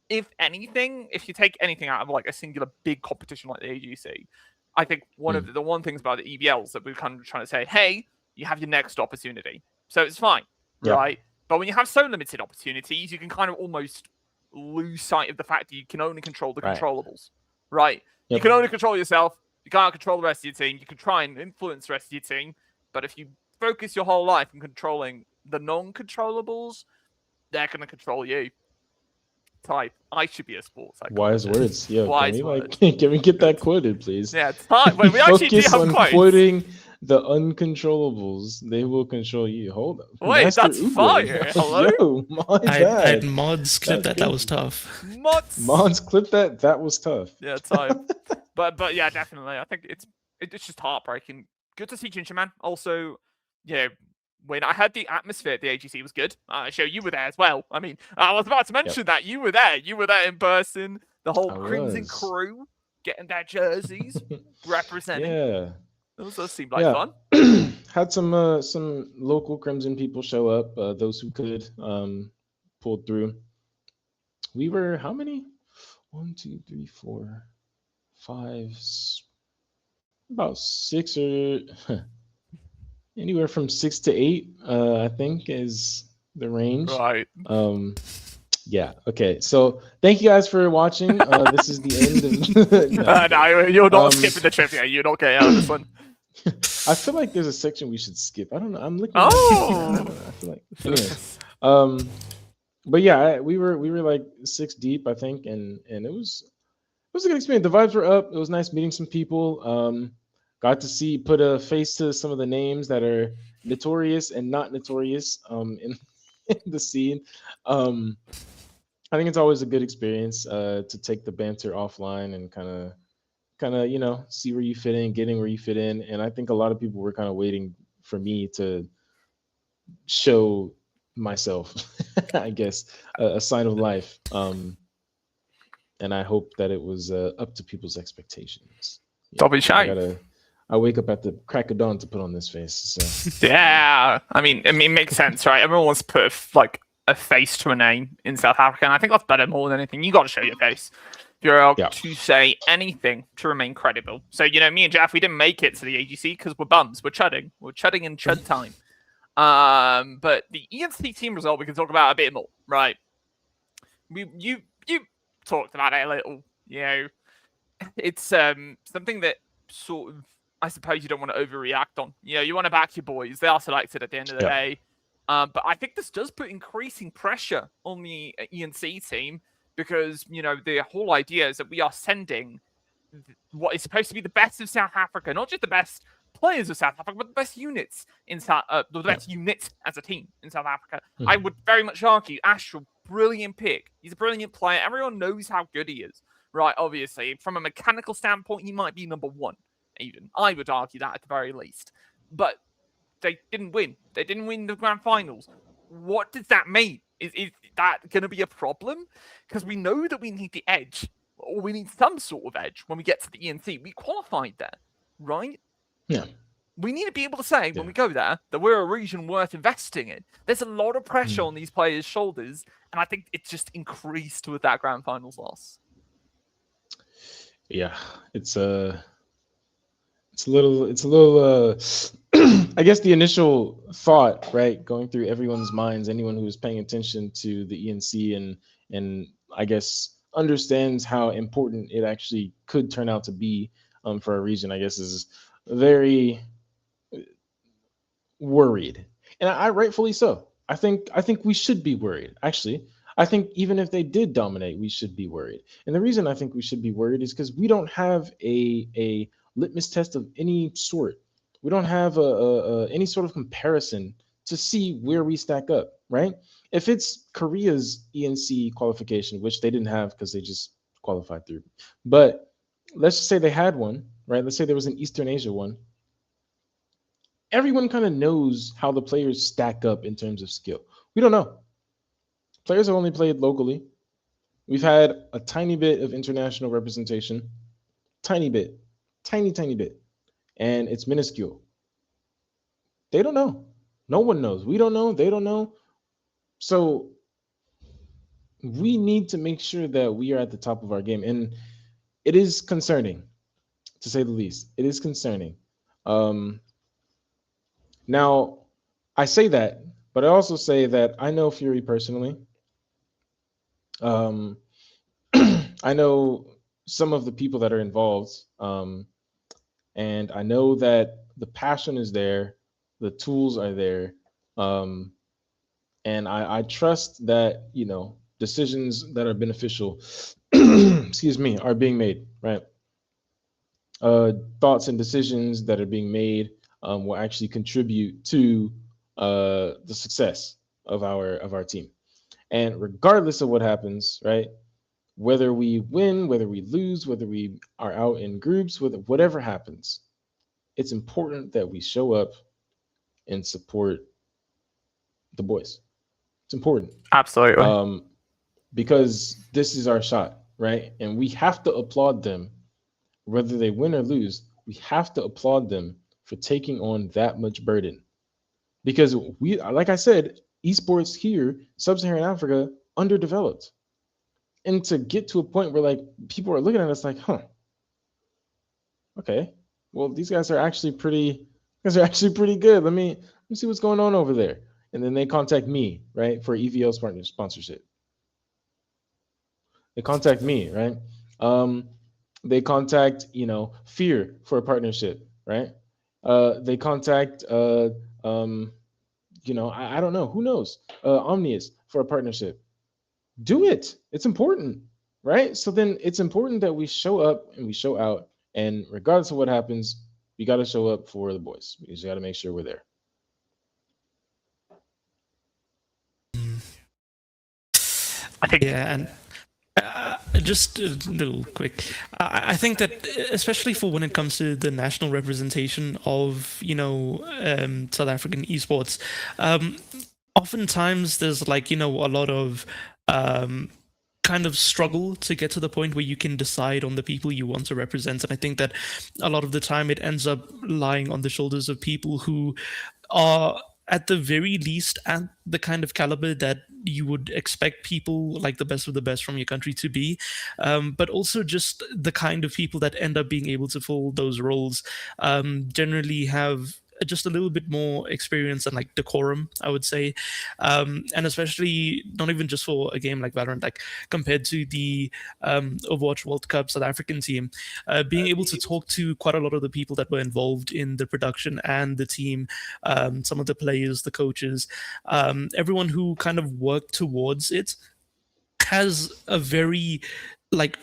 if anything, if you take anything out of like a singular big competition like the AGC, I think one of the one things about the EVLs that we're kind of trying to say, hey, you have your next opportunity. So it's fine, right? But when you have so limited opportunities, you can kind of almost lose sight of the fact that you can only control the Right. controllables, right? You Yep. can only control yourself. You can't control the rest of your team. You can try and influence the rest of your team, but if you focus your whole life on controlling the non-controllables, they're going to control you. Type. I should be a sports Wise psychologist. words. Yo, Wise can we words. can we get that quoted, please? Yeah, type. Wait, we actually do Focus have on quotes. quoting the uncontrollables. They will control you. Hold up. Wait, Master that's Uber. fire. Hello? Yo, my I bad. had mods clip That's that. That was crazy. tough. Mods. Clip that. That was tough. Yeah, type. but yeah, definitely. I think it's just heartbreaking. Good to see Ginger Man. Also, when I heard the atmosphere at the AGC was good. Show you were there as well. I mean, I was about to mention that you were there. You were there in person. The whole I Crimson was. crew getting their jerseys, representing. Yeah. Those does seem like fun. Had some local Crimson people show up. Those who could pulled through. We were how many? 1, 2, 3, 4, 5. About 6 or anywhere from 6 to 8. I think is the range. Right. Yeah. Okay. So thank you guys for watching. This is the end of. No, you're not skipping the trivia. You're not getting out of this one. I feel like there's a section we should skip. I don't know. I'm looking. Oh. I feel like. Anyway. But yeah, we were like 6 deep, I think, and it was a good experience. The vibes were up. It was nice meeting some people. Got to put a face to some of the names that are notorious and not notorious in the scene. I think it's always a good experience to take the banter offline and kind of see where you fit in, getting where you fit in. And I think a lot of people were kind of waiting for me to show myself, I guess, a sign of life. And I hope that it was up to people's expectations. Double shame. I wake up at the crack of dawn to put on this face. So. Yeah, I mean, it makes sense, right? Everyone wants to put a face to a name in South Africa, and I think that's better more than anything. You got to show your face if you're able to say anything to remain credible. So, me and Jeff, we didn't make it to the AGC because we're bums. We're chudding in chud time. But the ENC team result we can talk about a bit more, right? You talked about it a little. It's something that sort of, I suppose, you don't want to overreact on. You want to back your boys. They are selected at the end of the day. But I think this does put increasing pressure on the ENC team because, the whole idea is that we are sending what is supposed to be the best of South Africa, not just the best players of South Africa, but the best units in the best unit as a team in South Africa. Mm-hmm. I would very much argue Astral, brilliant pick. He's a brilliant player. Everyone knows how good he is, right? Obviously, from a mechanical standpoint, he might be number 1. Even I would argue that at the very least, but they didn't win. They didn't win the grand finals. What does that mean? Is that going to be a problem? Because we know that we need the edge, or we need some sort of edge when we get to the ENC. We qualified there, right? Yeah. We need to be able to say when we go there that we're a region worth investing in. There's a lot of pressure on these players' shoulders, and I think it's just increased with that grand finals loss. Yeah, it's a little I guess the initial thought, right, going through everyone's minds, anyone who was paying attention to the ENC and I guess understands how important it actually could turn out to be for a region, I guess, is very worried. And I rightfully so. I think we should be worried. Actually, I think even if they did dominate, we should be worried. And the reason I think we should be worried is because we don't have a litmus test of any sort. We don't have any sort of comparison to see where we stack up, right? If it's Korea's ENC qualification, which they didn't have because they just qualified through, but let's just say they had one, right? Let's say there was an Eastern Asia one. Everyone kind of knows how the players stack up in terms of skill. We don't know. Players have only played locally. We've had a tiny bit of international representation, tiny bit. Tiny bit, and it's minuscule. They don't know. No one knows. We don't know. They don't know. So we need to make sure that we are at the top of our game, and it is concerning, to say the least. It is concerning. Now, I say that But I also say that I know Fury personally. Um, I know some of the people that are involved, and I know that the passion is there, the tools are there, um, and I trust that decisions that are beneficial, excuse me, are being made. Right, thoughts and decisions that are being made will actually contribute to the success of our team. And regardless of what happens, right? Whether we win, whether we lose, whether we are out in groups, whatever happens, it's important that we show up and support the boys. It's important. Absolutely. Because this is our shot, right? And we have to applaud them, whether they win or lose. We have to applaud them for taking on that much burden. Because we, like I said, esports here, Sub-Saharan Africa, underdeveloped. And to get to a point where like people are looking at us like, huh, okay, well, these guys are actually pretty good. Let me see what's going on over there. And then they contact me, right, for EVL sponsorship. They contact me, right? They contact, Fear for a partnership, right? They contact, I don't know, who knows, Omnius for a partnership. Do it. It's important, right? So then it's important that we show up and we show out, and regardless of what happens, we got to show up for the boys. We just got to make sure we're there. I think Yeah, and just a little quick. I think that especially for when it comes to the national representation of South African esports, oftentimes there's a lot of kind of struggle to get to the point where you can decide on the people you want to represent. And I think that a lot of the time it ends up lying on the shoulders of people who are at the very least at the kind of caliber that you would expect people like the best of the best from your country to be, but also just the kind of people that end up being able to fill those roles generally have just a little bit more experience and like decorum, I would say, and especially not even just for a game like Valorant, like compared to the Overwatch World Cup South African team, being able to talk to quite a lot of the people that were involved in the production and the team, some of the players, the coaches, everyone who kind of worked towards it has a very like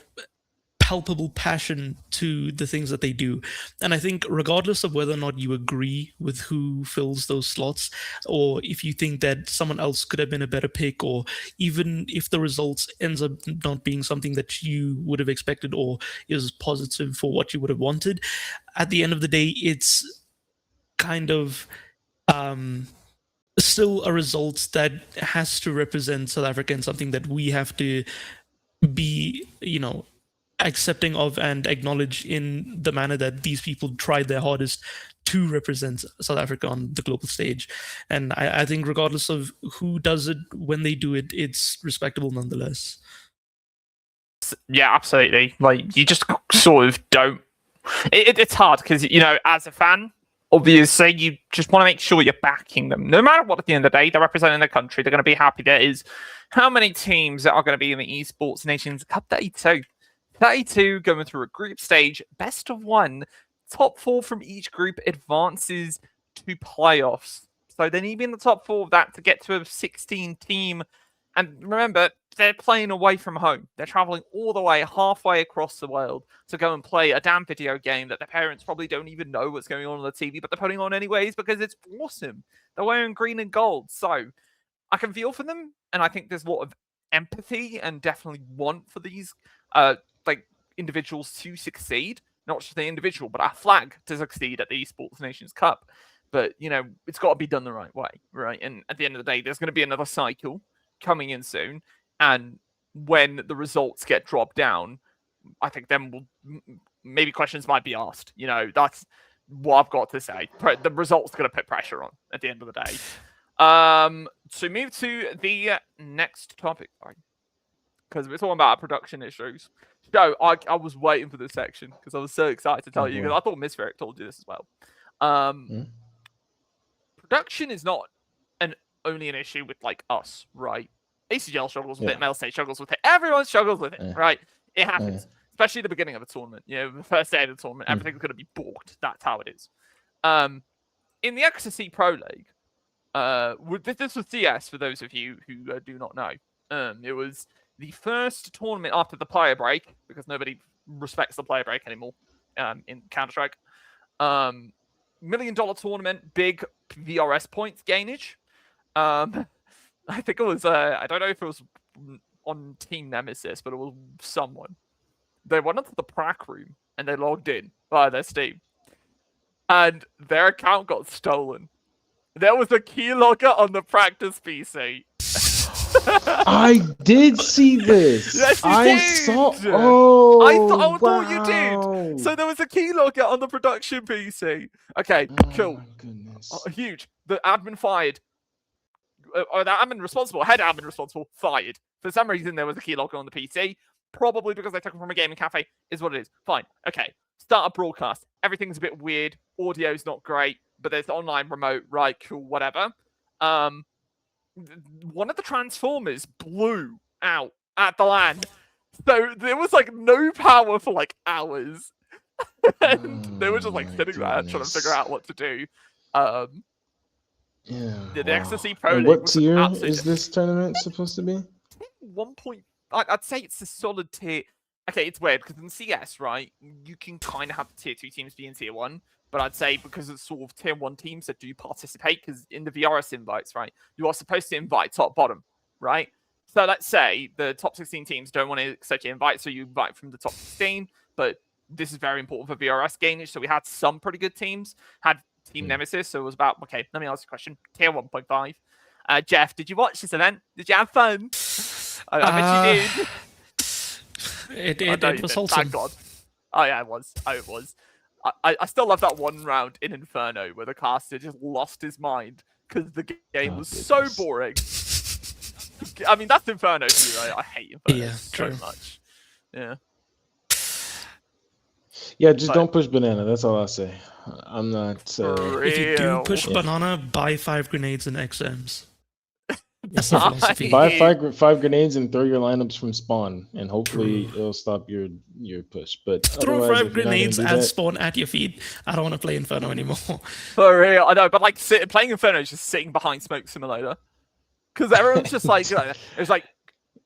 palpable passion to the things that they do. And I think regardless of whether or not you agree with who fills those slots, or if you think that someone else could have been a better pick, or even if the results ends up not being something that you would have expected or is positive for what you would have wanted, at the end of the day, it's kind of still a result that has to represent South Africa and something that we have to be, accepting of and acknowledge in the manner that these people tried their hardest to represent South Africa on the global stage. And I think regardless of who does it, when they do it, it's respectable nonetheless. Yeah, absolutely. Like, you just sort of don't... It's hard because, as a fan, obviously, you just want to make sure you're backing them. No matter what, at the end of the day, they're representing their country. They're going to be happy. There is how many teams that are going to be in the Esports Nations Cup? 32. 32 going through a group stage, best of one. Top 4 from each group advances to playoffs. So they need to be in the top 4 of that to get to a 16 team. And remember, they're playing away from home. They're traveling all the way, halfway across the world to go and play a damn video game that their parents probably don't even know what's going on the TV, but they're putting on anyways because it's awesome. They're wearing green and gold. So I can feel for them, and I think there's a lot of empathy and definitely want for these individuals to succeed. Not just the individual, but our flag to succeed at the Esports Nations Cup. But, it's got to be done the right way, right? And at the end of the day, there's going to be another cycle coming in soon. And when the results get dropped down, I think then maybe questions might be asked. That's what I've got to say. The results going to put pressure on at the end of the day. To move to the next topic, because we're talking about production issues. So I was waiting for this section because I was so excited to tell you, because I thought Miss Ferrick told you this as well. Production is not an only an issue with like us, right? ACGL struggles with Yeah. it, Mel State struggles with it, everyone struggles with it, Yeah. right? It happens, especially at the beginning of a tournament. You know, the first day of the tournament, Mm. everything's going to be balked. That's how it is. In the XSC Pro League, this was CS for those of you who do not know. It was the first tournament after the player break, because nobody respects the player break anymore in Counter-Strike. $1 million tournament, big VRS points gainage. I think it was, I don't know if it was on Team Nemesis, but it was someone. They went into the prac room and they logged in via their Steam. And their account got stolen. There was a keylogger on the practice PC. I did see this. Yes, you I did. saw. Oh, I thought wow. you did. So there was a keylogger on the production PC. Okay, cool. My goodness. Huge. The admin fired. Or the admin responsible, head admin responsible, fired. For some reason, there was a keylogger on the PC. Probably because they took it from a gaming cafe, is what it is. Fine. Okay. Start a broadcast. Everything's a bit weird. Audio's not great, but there's online remote, right? Cool, whatever. One of the transformers blew out at the LAN. So there was like no power for like hours. And they were just like sitting there trying to figure out what to do. Yeah. The wow. XSC Pro And League what was an tier absolute- is this tournament supposed to be? 1 point. I'd say it's a solid tier. Okay, it's weird because in CS, right, you can kind of have the tier 2 teams be in tier 1, but I'd say because it's sort of tier 1 teams that do participate, because in the VRS invites, right, you are supposed to invite top bottom, right? So let's say the top 16 teams don't want to accept your invite, so you invite from the top 16, but this is very important for VRS gainage, so we had some pretty good teams, had Team Nemesis, so it was about, okay, let me ask you a question, tier 1.5. Jeff, did you watch this event? Did you have fun? I bet you did. It was awesome. Thank God. Oh yeah, it was. Oh, it was. I still love that one round in Inferno where the caster just lost his mind because the game was so boring. I mean, that's Inferno to you, right? I hate Inferno so much. Yeah. Yeah, just don't push banana. That's all I'll say. I'm not. If you do push banana, buy 5 grenades and XMs. That's the philosophy. Buy 5 grenades and throw your lineups from spawn, and hopefully it'll stop your push. But throw 5 grenades at spawn at your feet. I don't want to play Inferno anymore. For real, I know, but like playing Inferno is just sitting behind Smoke Simulator, because everyone's just like, it's like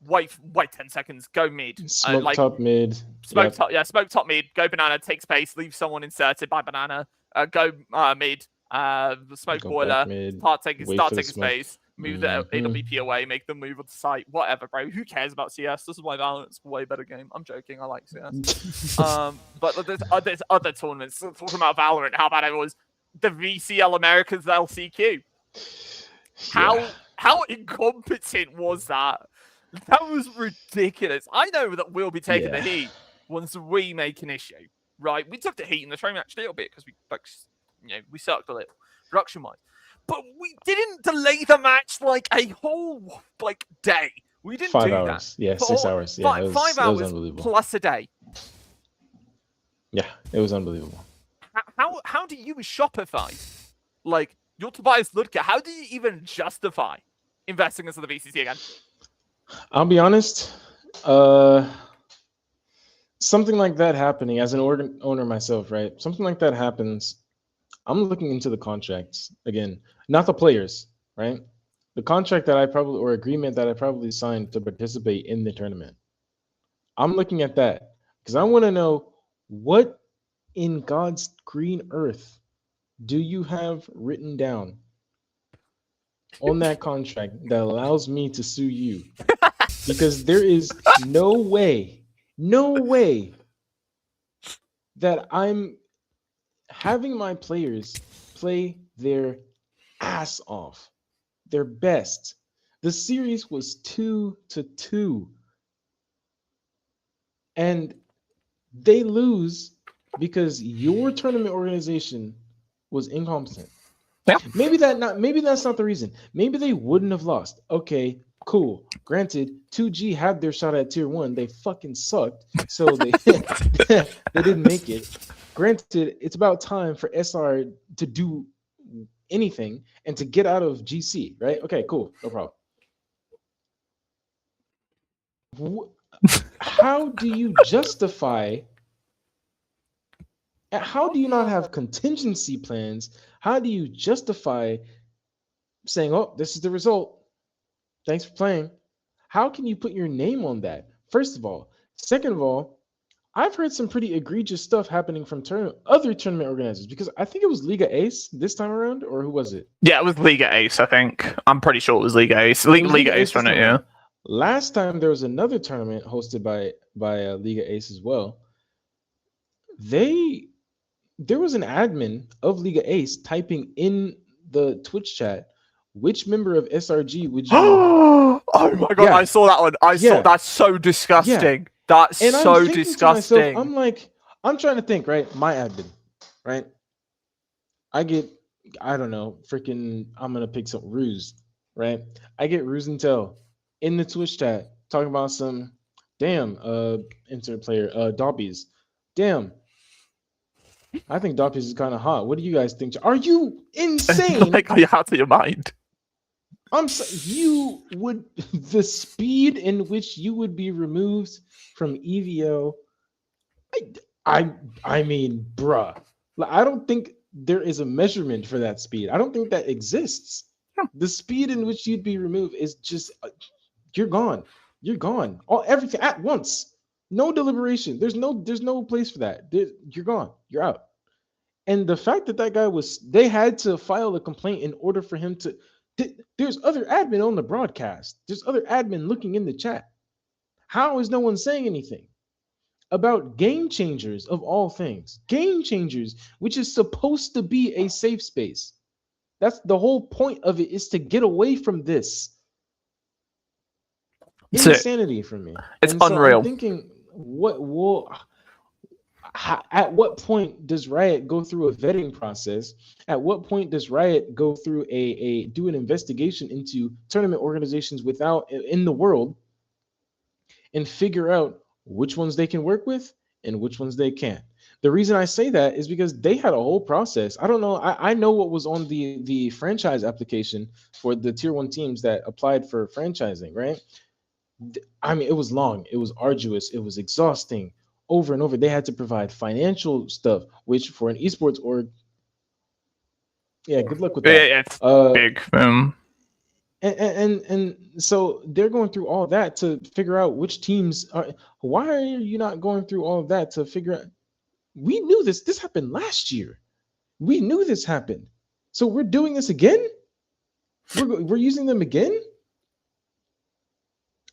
wait 10 seconds, go mid, smoke like, top mid, smoke top mid, go banana, take space, leave someone inserted by banana, go mid, smoke go boiler, mid, start taking smoke. space. Move the AWP away, make them move on the site, whatever, bro. Who cares about CS? This is why Valorant's a way better game. I'm joking, I like CS. But there's other tournaments. Talking about Valorant, how bad it was. The VCL Americas LCQ. How incompetent was that? That was ridiculous. I know that we'll be taking the heat once we make an issue, right? We took the heat in the train match a little bit because we sucked a little production-wise. But we didn't delay the match like a whole day. We didn't 5 do hours. that. Yeah, 6 hours. Yeah, 5 hours plus a day. Yeah, it was unbelievable. How do you, as Shopify, like you're Tobias Ludke, how do you even justify investing into the VCC again? I'll be honest. Something like that happening as an owner myself, right? Something like that happens. I'm looking into the contracts again, not the players, right? The contract that agreement that I probably signed to participate in the tournament. I'm looking at that because I want to know what in God's green earth do you have written down on that contract that allows me to sue you? Because there is no way that I'm having my players play their ass off, their best. The series was 2-2, and they lose because your tournament organization was incompetent. Yeah. Maybe that's not the reason. Maybe they wouldn't have lost. Okay, cool. Granted, 2G had their shot at tier 1. They fucking sucked, so they they didn't make it. Granted, it's about time for SR to do anything and to get out of GC, right? Okay, cool, no problem. How do you justify? How do you not have contingency plans? How do you justify saying, "Oh, this is the result. Thanks for playing"? How can you put your name on that? First of all. Second of all, I've heard some pretty egregious stuff happening from other tournament organizers, because I think it was Liga Ace this time around, or who was it? Yeah, it was Liga Ace, I think. I'm pretty sure it was Liga Ace. Liga Ace run it, yeah. Last time there was another tournament hosted by Liga Ace as well. There was an admin of Liga Ace typing in the Twitch chat, which member of SRG would you? Oh my god, yeah. I saw that one. I saw that's so disgusting. Yeah. That's and so disgusting. Myself, I'm like, I'm trying to think, right? My admin, right? I don't know, freaking, I'm gonna pick some Ruse, right? I get Ruse and Tell in the Twitch chat talking about some damn internet player, Dobbies. Damn. I think Dobbies is kind of hot. What do you guys think? Are you insane? Like, are you out of your mind? You would, the speed in which you would be removed from EVL. I mean, bruh. I don't think there is a measurement for that speed. I don't think that exists. The speed in which you'd be removed is just, you're gone. You're gone. Everything at once. No deliberation. There's no place for that. You're gone. You're out. And the fact that guy they had to file a complaint in order for him to. There's other admin on the broadcast. There's other admin looking in the chat. How is no one saying anything about Game Changers of all things? Game Changers, which is supposed to be a safe space. That's the whole point of it, is to get away from this. Insanity for me. It's unreal. I'm thinking, at what point does Riot go through a vetting process? At what point does Riot go through do an investigation into tournament organizations in the world and figure out which ones they can work with and which ones they can't? The reason I say that is because they had a whole process. I don't know. I know what was on the franchise application for the tier 1 teams that applied for franchising, right? I mean, it was long, it was arduous, it was exhausting. Over and over, they had to provide financial stuff, which for an esports org, good luck with that. Yeah, it's big. And so they're going through all that to figure out which teams are. Why are you not going through all of that to figure out? We knew this happened last year. We knew this happened. So we're doing this again? We're using them again?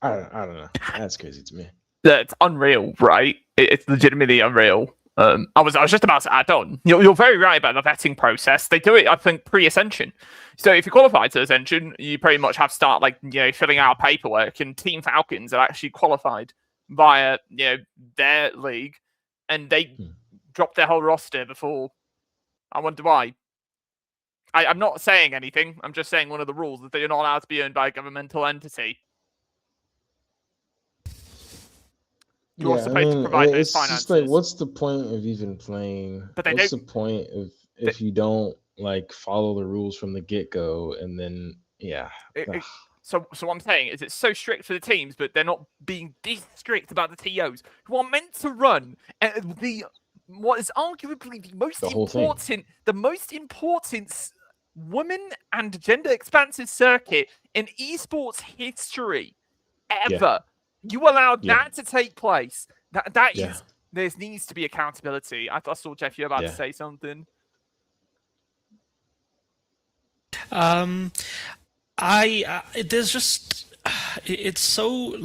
I don't know. That's crazy to me. That's unreal, right? It's legitimately unreal. I was just about to add on. You're very right about the vetting process. They do it, I think, pre-Ascension. So if you qualify to Ascension, you pretty much have to start filling out paperwork. And Team Falcons are actually qualified via their league, and they dropped their whole roster before. I wonder why. I'm not saying anything. I'm just saying one of the rules is that you're not allowed to be owned by a governmental entity. You're supposed to provide those finances. Just like, what's the point of even playing? What's the point if you don't follow the rules from the get-go? And then So what I'm saying is, it's so strict for the teams, but they're not being this strict about the TOs, who are meant to run what is arguably the most important women and gender expansive circuit in esports history ever. Yeah. You allowed that to take place. That is, there needs to be accountability. I saw, Jeff, you're about to say something. There's just, it's so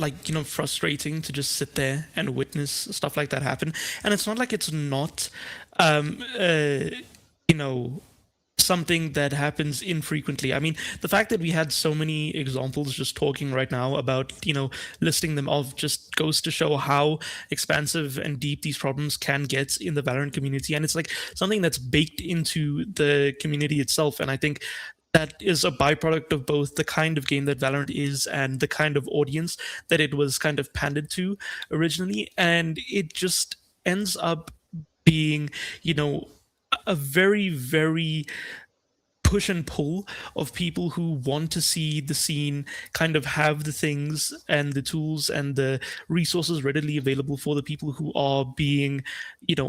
frustrating to just sit there and witness stuff like that happen. And it's not like it's not, something that happens infrequently. I mean, the fact that we had so many examples just talking right now about, listing them off just goes to show how expansive and deep these problems can get in the Valorant community. And it's something that's baked into the community itself. And I think that is a byproduct of both the kind of game that Valorant is and the kind of audience that it was kind of pandered to originally. And it just ends up being, a very, very push and pull of people who want to see the scene kind of have the things and the tools and the resources readily available for the people who are being,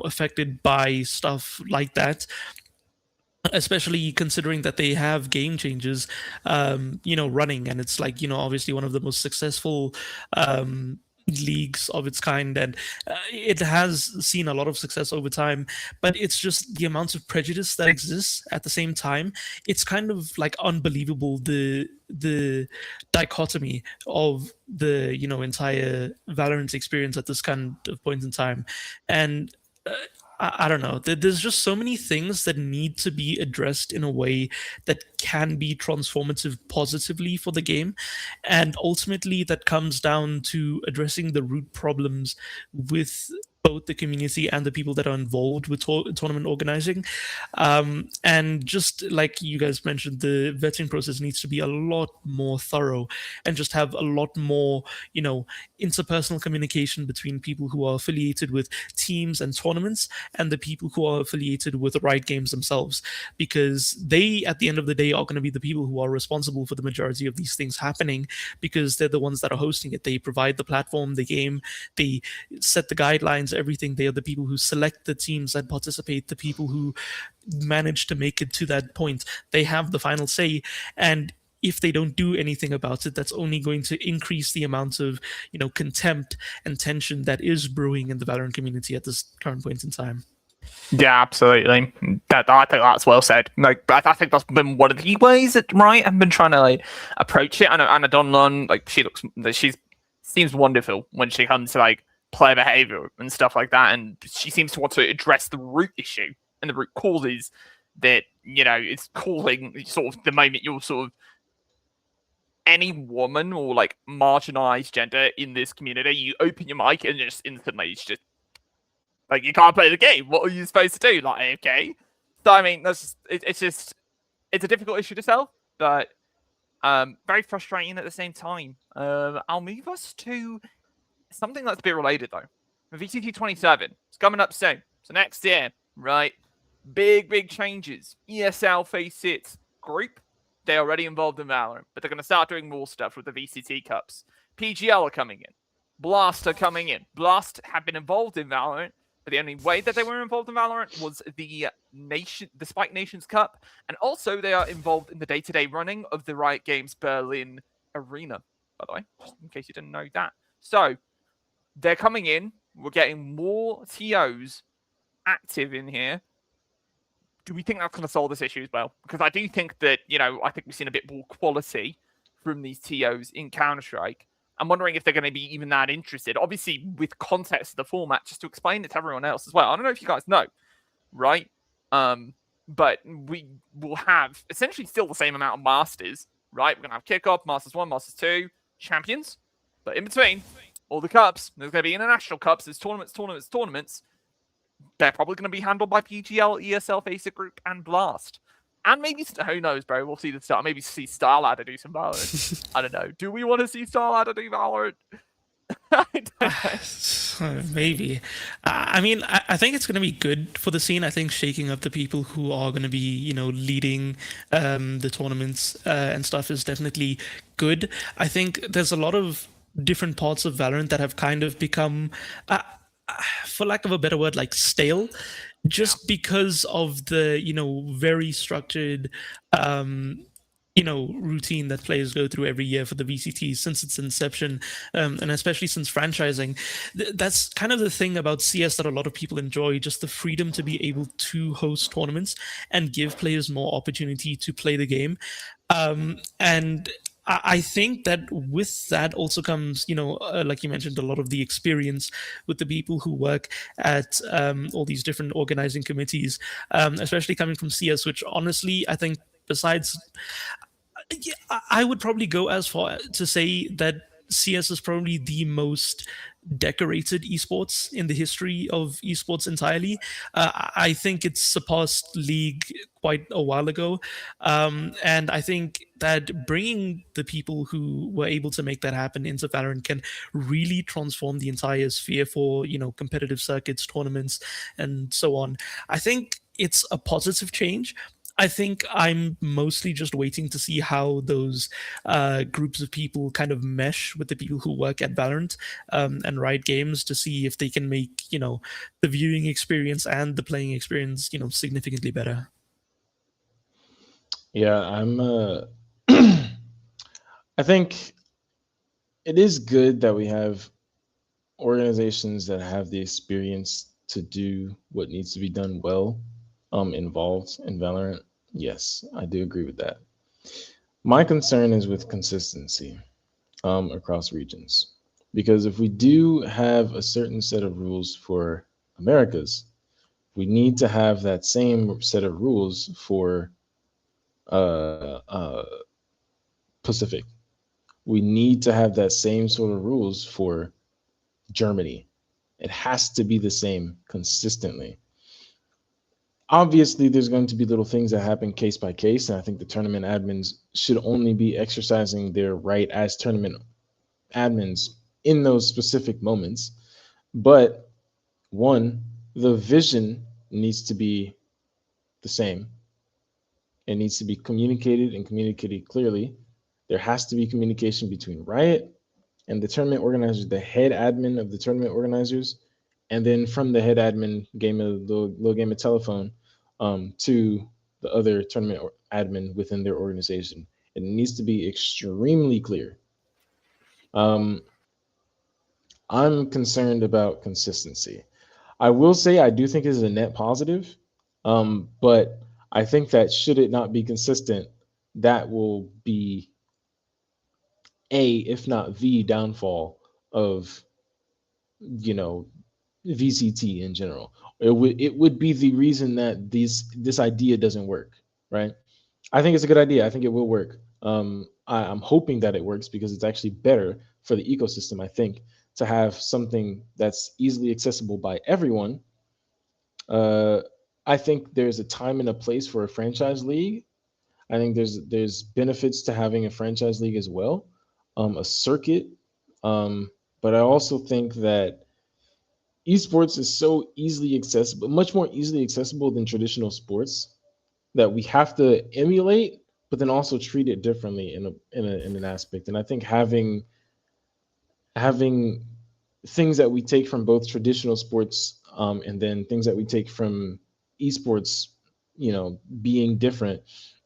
affected by stuff like that, especially considering that they have game changers running, and it's like, obviously one of the most successful leagues of its kind, and it has seen a lot of success over time, but it's just the amount of prejudice that exists at the same time. It's kind of like unbelievable, the dichotomy of the entire Valorant experience at this kind of point in time. And I don't know. There's just so many things that need to be addressed in a way that can be transformative positively for the game. And ultimately, that comes down to addressing the root problems with both the community and the people that are involved with tournament organizing. And just like you guys mentioned, the vetting process needs to be a lot more thorough and just have a lot more, interpersonal communication between people who are affiliated with teams and tournaments and the people who are affiliated with the Riot Games themselves, because they, at the end of the day, are going to be the people who are responsible for the majority of these things happening, because they're the ones that are hosting it. They provide the platform, the game, they set the guidelines, everything. They are the people who select the teams that participate, the people who manage to make it to that point. They have the final say, and if they don't do anything about it, that's only going to increase the amount of, contempt and tension that is brewing in the Valorant community at this current point in time. Yeah, absolutely. I think that's well said. Like, I think that's been one of the ways that Riot have been trying to approach it. I know Anna Donlon, she seems wonderful when she comes to player behavior and stuff like that, and she seems to want to address the root issue and the root causes that it's causing sort of the moment you're sort of any woman or marginalized gender in this community, you open your mic and just instantly it's just you can't play the game. What are you supposed to do? Okay. So I mean, it's a difficult issue to solve, but very frustrating at the same time. I'll move us to something that's a bit related though. VCT 27. It's coming up soon. So next year, right? Big changes. ESL face its group. They're already involved in Valorant, but they're going to start doing more stuff with the VCT Cups. PGL are coming in. Blast are coming in. Blast have been involved in Valorant, but the only way that they were involved in Valorant was the Spike Nations Cup, and also they are involved in the day-to-day running of the Riot Games Berlin arena, by the way, just in case you didn't know that. So, they're coming in. We're getting more TOs active in here. Do we think that's going to solve this issue as well? Because I do think that, I think we've seen a bit more quality from these TOs in Counter-Strike. I'm wondering if they're going to be even that interested. Obviously, with context of the format, just to explain it to everyone else as well. I don't know if you guys know, right? But we will have essentially still the same amount of Masters, right? We're going to have Kickoff, Masters 1, Masters 2, Champions. But in between, all the Cups, there's going to be International Cups, there's tournaments. They're probably going to be handled by PGL, ESL, FACEIT Group, and Blast. And maybe, who knows, bro? We'll see the start. Maybe see Starladder do some Valorant. I don't know. Do we want to see Starladder do Valorant? I don't know. Maybe. I mean, I think it's going to be good for the scene. I think shaking up the people who are going to be, leading the tournaments and stuff is definitely good. I think there's a lot of different parts of Valorant that have kind of become, for lack of a better word, stale, just because of the very structured routine that players go through every year for the VCT since its inception, and especially since franchising. That's kind of the thing about CS that a lot of people enjoy, just the freedom to be able to host tournaments and give players more opportunity to play the game. And I think that with that also comes, like you mentioned, a lot of the experience with the people who work at all these different organizing committees, especially coming from CS, which honestly, I think besides, I would probably go as far to say that CS is probably the most decorated esports in the history of esports entirely. I think it surpassed League quite a while ago, and I think that bringing the people who were able to make that happen into Valorant can really transform the entire sphere for competitive circuits, tournaments, and so on. I think it's a positive change. I think I'm mostly just waiting to see how those groups of people kind of mesh with the people who work at Valorant and Riot Games to see if they can make, the viewing experience and the playing experience, significantly better. Yeah, I think it is good that we have organizations that have the experience to do what needs to be done well, involved in Valorant. Yes, I do agree with that. My concern is with consistency, across regions. Because if we do have a certain set of rules for Americas, we need to have that same set of rules for Pacific. We need to have that same sort of rules for Germany. It has to be the same consistently. Obviously, there's going to be little things that happen case by case, and I think the tournament admins should only be exercising their right as tournament admins in those specific moments. But one, the vision needs to be the same. It needs to be communicated and communicated clearly. There has to be communication between Riot and the tournament organizers, the head admin of the tournament organizers, and then from the head admin game of little game of telephone, to the other tournament admin within their organization. It needs to be extremely clear. I'm concerned about consistency. I will say I do think it is a net positive, but I think that should it not be consistent, that will be if not the downfall of, VCT in general. It would be the reason that this idea doesn't work, right? I think it's a good idea. I think it will work. I'm hoping that it works because it's actually better for the ecosystem, I think, to have something that's easily accessible by everyone. I think there's a time and a place for a franchise league. I think there's benefits to having a franchise league as well, a circuit. But I also think that esports is so easily accessible, much more easily accessible than traditional sports, that we have to emulate, but then also treat it differently in an aspect. And I think having things that we take from both traditional sports, and then things that we take from esports, being different.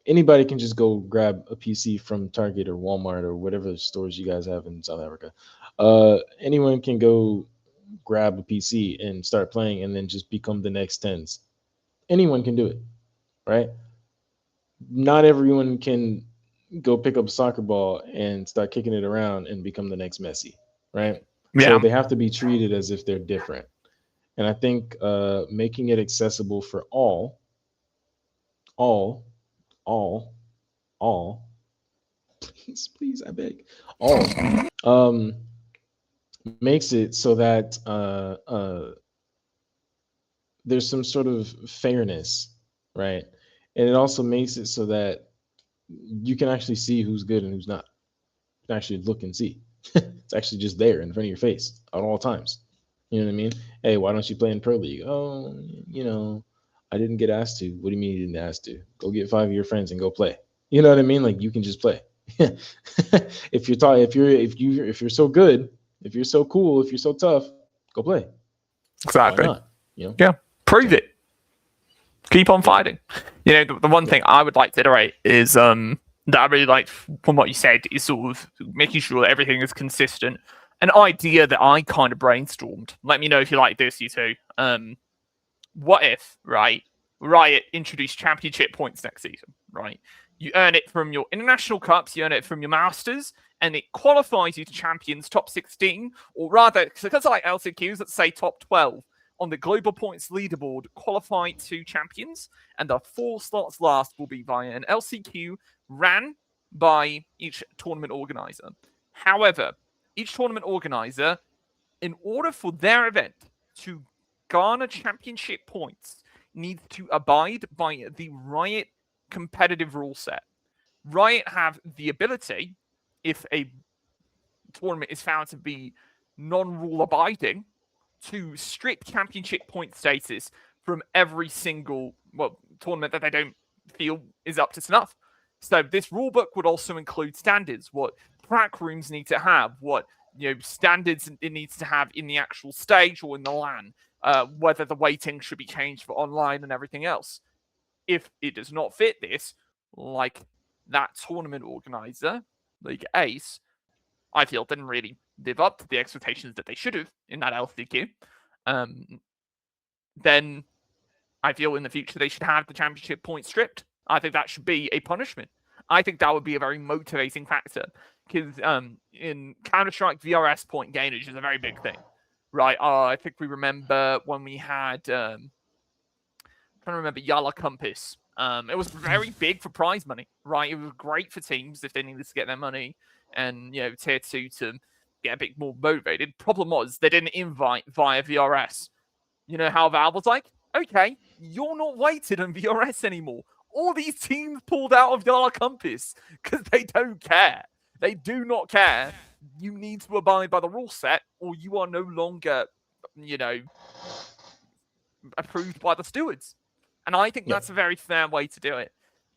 Anybody can just go grab a PC from Target or Walmart or whatever stores you guys have in South Africa. Anyone can go grab a PC and start playing and then just become the next tens. Anyone can do it, right? Not everyone can go pick up a soccer ball and start kicking it around and become the next Messi, right? Yeah. So they have to be treated as if they're different. And I think making it accessible for all, all, please, I beg, all, makes it so that there's some sort of fairness, right? And it also makes it so that you can actually see who's good and who's not. You can actually look and see. It's actually just there in front of your face at all times. You know what I mean? Hey, why don't you play in Pro League? Oh, I didn't get asked to. What do you mean you didn't ask to? Go get 5 of your friends and go play. You know what I mean? Like, you can just play. If you're so good, if you're so cool, if you're so tough, go play. Exactly. Why not? Yeah. Prove it. Keep on fighting. The one thing I would like to iterate is that I really liked from what you said is sort of making sure that everything is consistent. An idea that I kind of brainstormed. Let me know if you like this, you two. What if, right, Riot introduced championship points next season, right? You earn it from your international cups, you earn it from your masters, and it qualifies you to champions top 16, or rather, because I like LCQs, let's say top 12 on the global points leaderboard, qualify to champions, and the 4 slots last will be via an LCQ ran by each tournament organizer. However, each tournament organizer, in order for their event to garner championship points, needs to abide by the Riot competitive rule set. Riot have the ability, if a tournament is found to be non-rule abiding, to strip championship point status from every single tournament that they don't feel is up to snuff. So this rulebook would also include standards, what track rooms need to have, what standards it needs to have in the actual stage or in the LAN, whether the weighting should be changed for online and everything else. If it does not fit this, like that tournament organizer, League Ace, I feel didn't really live up to the expectations that they should have in that LCQ, then I feel in the future they should have the championship points stripped. I think that should be a punishment. I think that would be a very motivating factor because in Counter-Strike, VRS point gainage is a very big thing, right? I think we remember when we had, I'm trying to remember Yala Compass. It was very big for prize money, right? It was great for teams if they needed to get their money and, tier 2 to get a bit more motivated. Problem was they didn't invite via VRS. You know how Valve was like, okay, you're not weighted on VRS anymore. All these teams pulled out of Yala Compass because they don't care. They do not care. You need to abide by the rule set or you are no longer, approved by the stewards. And I think that's a very fair way to do it.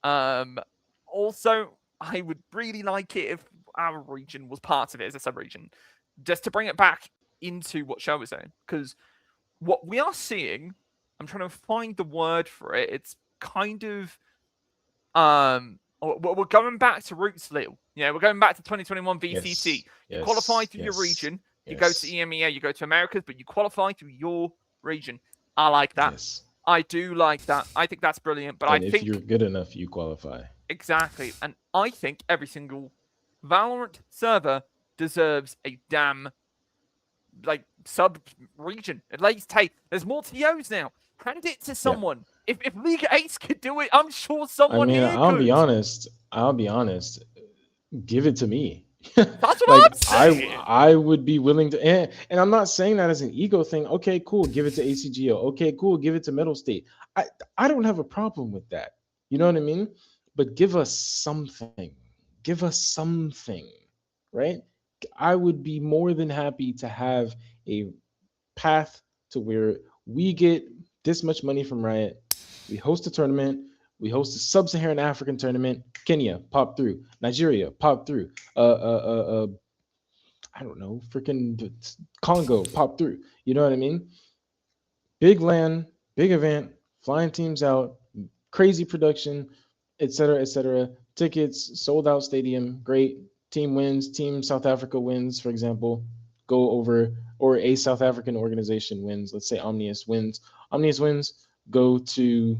Also, I would really like it if our region was part of it as a sub-region. Just to bring it back into what Show was saying. Because what we are seeing, I'm trying to find the word for it. It's kind of we're going back to roots a little. We're going back to 2021 VCT. You qualify through your region. You go to EMEA, you go to Americas, but you qualify through your region. I like that. Yes. I do like that. I think that's brilliant. But And I if think you're good enough, you qualify. Exactly. And I think every single Valorant server deserves a damn sub-region. At least, hey, there's more TOs now. Hand it to someone. If League Ace could do it, I'm sure someone here could. I'll be honest. Give it to me. That's what I'm saying. I would be willing to, and I'm not saying that as an ego thing. Okay, cool. Give it to ACGO. Okay, cool. Give it to Metal State. I don't have a problem with that. You know what I mean? But give us something. Give us something, right? I would be more than happy to have a path to where we get this much money from Riot. We host a tournament. We host a Sub-Saharan African tournament. Kenya, pop through. Nigeria, pop through. I don't know, freaking Congo, pop through. You know what I mean? Big LAN, big event, flying teams out, crazy production, etc. Tickets, sold out stadium, great. Team wins, Team South Africa wins, for example, go over, or a South African organization wins. Let's say Omnius wins. Omnius wins, go to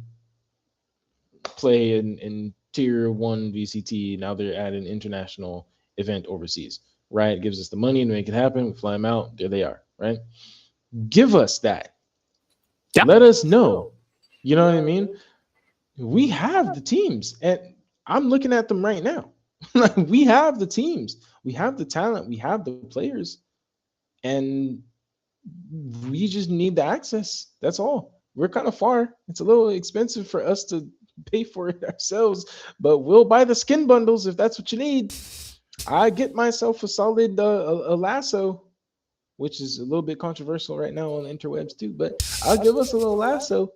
play in tier 1 VCT. Now they're at an international event overseas. Riot gives us the money to make it happen. We fly them out. There they are, right? Give us that. Yeah. Let us know. You know what I mean? We have the teams, and I'm looking at them right now. We have the teams. We have the talent. We have the players. And we just need the access. That's all. We're kind of far. It's a little expensive for us to pay for it ourselves, but we'll buy the skin bundles if that's what you need. I get myself a solid a lasso, which is a little bit controversial right now on the interwebs too, but I'll give us a little lasso.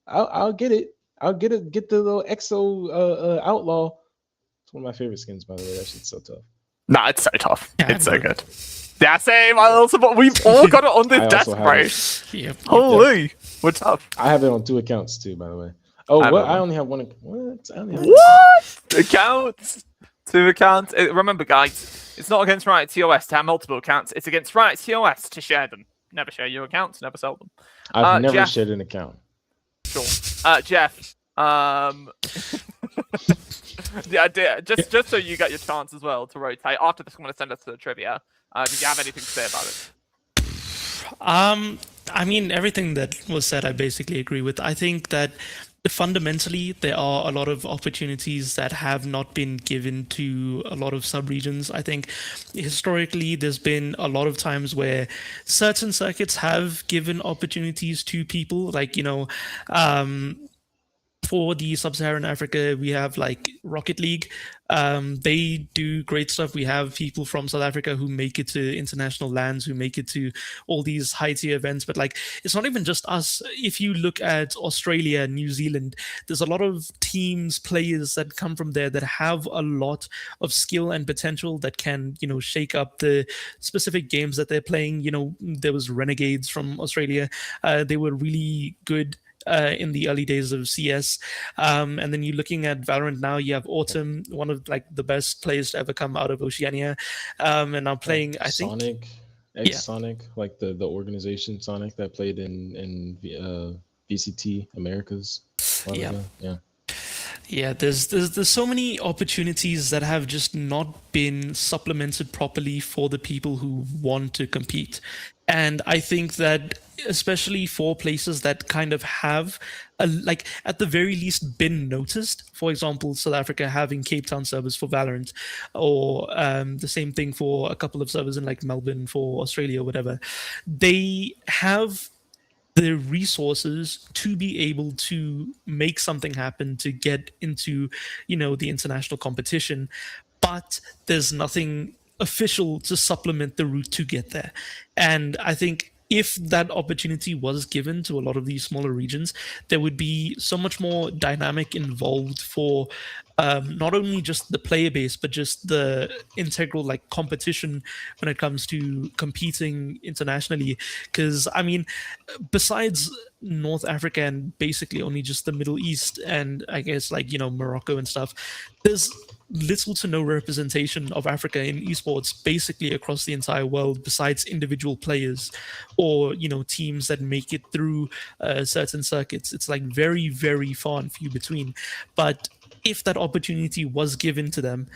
I'll get it. I'll get the little exo outlaw. It's one of my favorite skins, by the way. That shit's so tough. Nah, it's so tough. Yeah, it's so good. Yeah, same. We've all got it on this desk, bro. Yep. Holy, we're tough. I have it on 2 accounts too, by the way. Oh, what? I only have one. What? What? Accounts? 2 accounts? Remember, guys, it's not against Riot TOS to have multiple accounts. It's against Riot TOS to share them. Never share your accounts. Never sell them. I've never Jeff, shared an account. Sure. Jeff. Yeah, just so you get your chance as well to rotate. After this, I'm going to send us to the trivia. Do you have anything to say about it? I mean, everything that was said, I basically agree with. I think that fundamentally, there are a lot of opportunities that have not been given to a lot of subregions. I think historically, there's been a lot of times where certain circuits have given opportunities to people, like, for for the Sub-Saharan Africa, we have like Rocket League. They do great stuff. We have people from South Africa who make it to international lands, who make it to all these high-tier events. But like, it's not even just us. If you look at Australia, New Zealand, there's a lot of teams, players that come from there that have a lot of skill and potential that can, shake up the specific games that they're playing. There was Renegades from Australia. They were really good in the early days of CS. And then you're looking at Valorant now, you have Autumn, one of like the best players to ever come out of Oceania. And I'm playing, I think... Sonic, Sonic, like the organization Sonic that played in VCT Americas. Yeah, there's so many opportunities that have just not been supplemented properly for the people who want to compete. And I think that especially for places that kind of have at the very least been noticed, for example, South Africa having Cape Town servers for Valorant, or the same thing for a couple of servers in like Melbourne for Australia or whatever, they have the resources to be able to make something happen, to get into, the international competition, but there's nothing official to supplement the route to get there. And I think if that opportunity was given to a lot of these smaller regions, there would be so much more dynamic involved for not only just the player base, but just the integral competition when it comes to competing internationally. Because I mean, besides North Africa and basically only just the Middle East and I guess Morocco and stuff, there's little to no representation of Africa in esports basically across the entire world, besides individual players or teams that make it through certain circuits. It's very, very far and few between. But if that opportunity was given to them,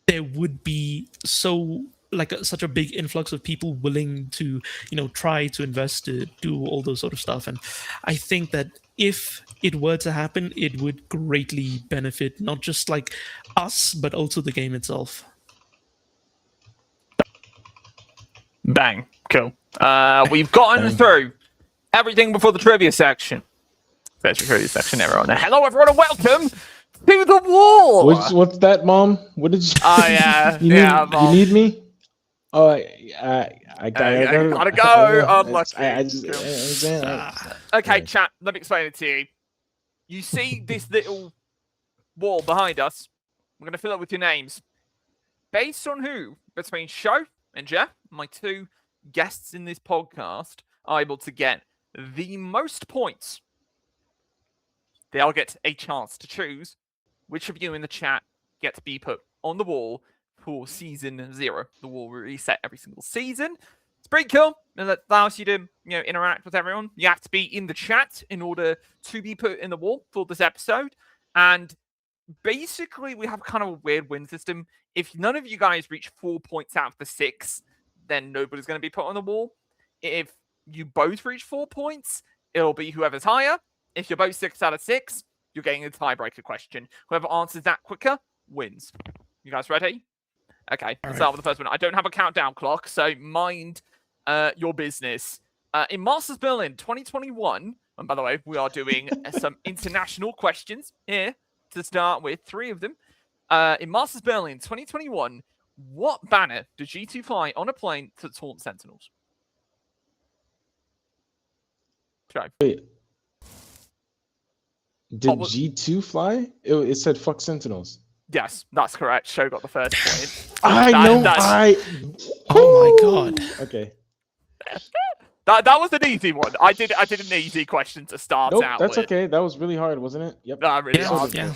there would be such a big influx of people willing to try to invest, to do all those sort of stuff. And I think that if it were to happen, it would greatly benefit not just us, but also the game itself. Bang. Cool. We've gotten through everything before the trivia section. There's your trivia section, everyone. Hello, everyone, and welcome to the wall. What's that, Mom? What did you? Oh yeah, Mom. You need me? Oh, I gotta go. Unlucky. Okay, chat. Let me explain it to you. You see this little wall behind us? I'm gonna fill it with your names. Based on who between Sho and Jeff, my two guests in this podcast, are able to get the most points, they'll get a chance to choose which of you in the chat get to be put on the wall for Season 0. The wall will reset every single season. It's pretty cool, and that allows you to interact with everyone. You have to be in the chat in order to be put in the wall for this episode. And basically, we have kind of a weird win system. If none of you guys reach 4 points out of the 6, then nobody's going to be put on the wall. If you both reach 4 points, it'll be whoever's higher. If you're both 6 out of 6, you're getting a tiebreaker question. Whoever answers that quicker wins. You guys ready? Okay, let's start with the first one. I don't have a countdown clock, so mind your business. In Masters Berlin 2021, and by the way, we are doing some international questions here to start with, 3 of them. In Masters Berlin 2021, what banner did G2 fly on a plane to taunt Sentinels? Joe. Wait. Did G2 fly? It said fuck Sentinels. Yes, that's correct. Sho got the first point. Oh my god. Okay. That was an easy one. I did an easy question to start out that's with. okay. That was really hard, wasn't it? Yep. Really hard. Yeah.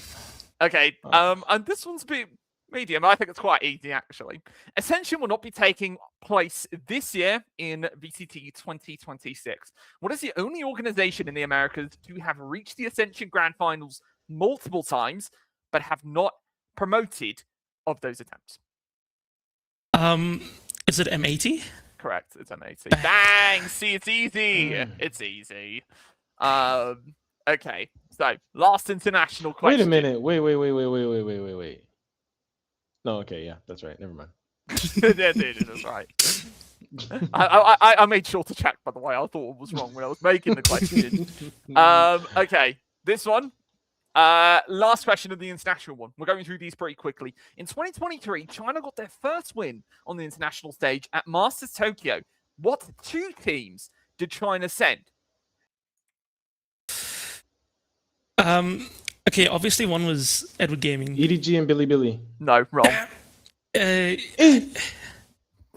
Okay. And this one's a bit medium. I think it's quite easy, actually. Ascension will not be taking place this year in VCT 2026. What is the only organization in the Americas to have reached the Ascension Grand Finals multiple times, but have not promoted of those attempts? Is it M80? Correct. It's M80. Bang! See, it's easy. It's easy. Okay. So, last international question. Wait a minute. Wait. No, okay, yeah, that's right. Never mind. That's right. I made sure to check, by the way. I thought it was wrong when I was making the question. Okay, this one. Last question of the international one. We're going through these pretty quickly. In 2023, China got their first win on the international stage at Masters Tokyo. What 2 teams did China send? Okay, obviously one was Edward Gaming. EDG and Billy. No, wrong. Uh,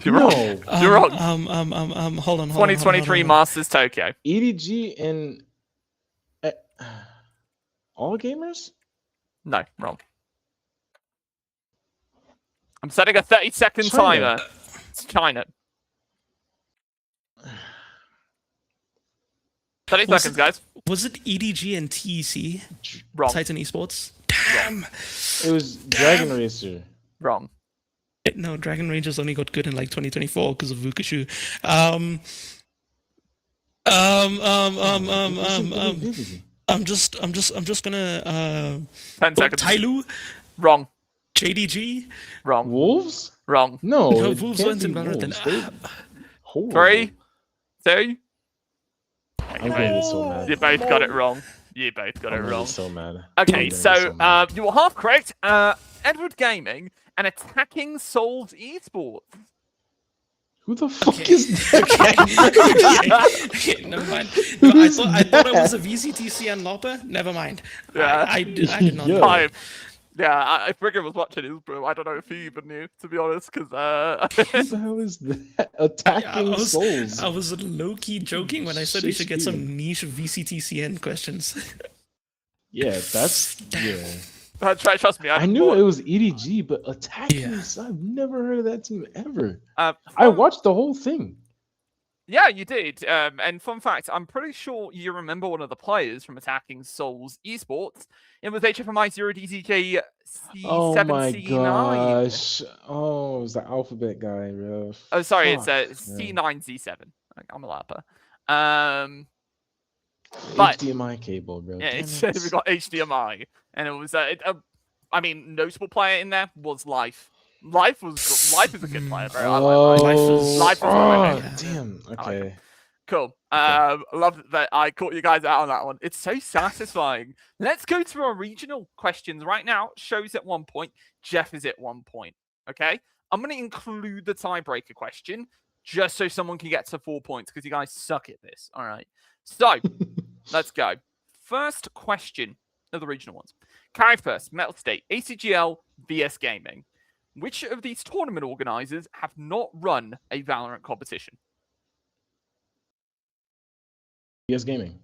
You're wrong. No. You're wrong. Hold on. 2023 Masters Tokyo. EDG and All Gamers? No, wrong. I'm setting a 30-second China. timer. It's China. 30 Was seconds, guys. Was it EDG and TEC? Wrong. Titan Esports? Damn! It was Dragon Racer. Wrong. No, Dragon Rangers only got good in like 2024 because of Vukushu. I'm just gonna 10 seconds. Tyloo, Wrong. JDG. Wrong. Wolves? Wrong. No, No, it Wolves can't weren't be in Valorant then. Wolves. They're horrible. 3, 2. I'm gonna be so mad. You both got it wrong. You both got it I'm gonna wrong. be so mad. Okay, I'm gonna be so mad. you were half correct. Edward Gaming and Attacking Souls Esports. Who the fuck is that? Okay, never mind. No, I thought it was a VCTC and Lopper. Never mind. Yeah. I did not. Yeah. know. I Frigga was watching his bro. I don't know if he even knew, to be honest, because Who the hell is that? Attacking Souls. I was low-key joking when I said we should get some niche VCTCN questions. Yeah, that's yeah. trust me. I knew it was EDG, but Attacking, I've never heard of that team ever. I watched the whole thing. Yeah, you did. And fun fact, I'm pretty sure you remember one of the players from Attacking Souls Esports. It was HFMI 0DZK C7C9. Oh my gosh. Oh, it was the alphabet guy, bro. Oh, sorry, Fuck, it's man. C9Z7. I'm a lapper. But HDMI cable, bro. yeah, Damn it's it. we got HDMI, and it was I mean, notable player in there was Life. Life is a good player, bro. I like Life. Life is one of my favorites. Damn. Okay. Cool. Love that I caught you guys out on that one. It's so satisfying. Let's go to our regional questions right now. Show's at 1 point. Jeff is at 1 point. Okay. I'm going to include the tiebreaker question just so someone can get to 4 points because you guys suck at this. All right. So let's go. First question of the regional ones. Carry first, Metal State, ACGL, VS Gaming. Which of these tournament organizers have not run a Valorant competition? VS Gaming.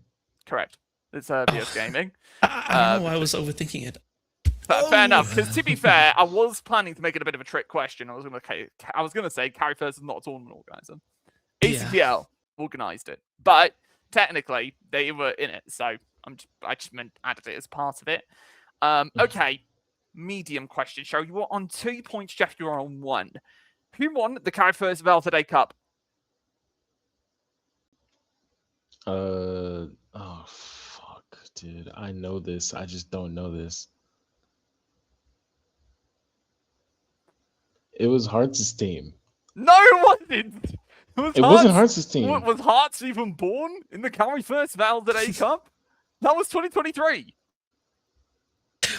Correct. It's VS Gaming. I don't know why I was overthinking it. Fair enough, because to be fair, I was planning to make it a bit of a trick question. I was gonna say Carry First is not a tournament organizer. ACGL organized it, but technically they were in it, so I just meant added it as part of it. Okay, medium question. Show you were on 2 points, Jeff. You are on 1. Who won the Carry First Valorant Cup? Oh fuck, dude. I know this. I just don't know this. It was Hearts' team. No, it wasn't. It wasn't Hearts' team. Was Hearts even born in the Carry First Valorant Cup? That was 2023.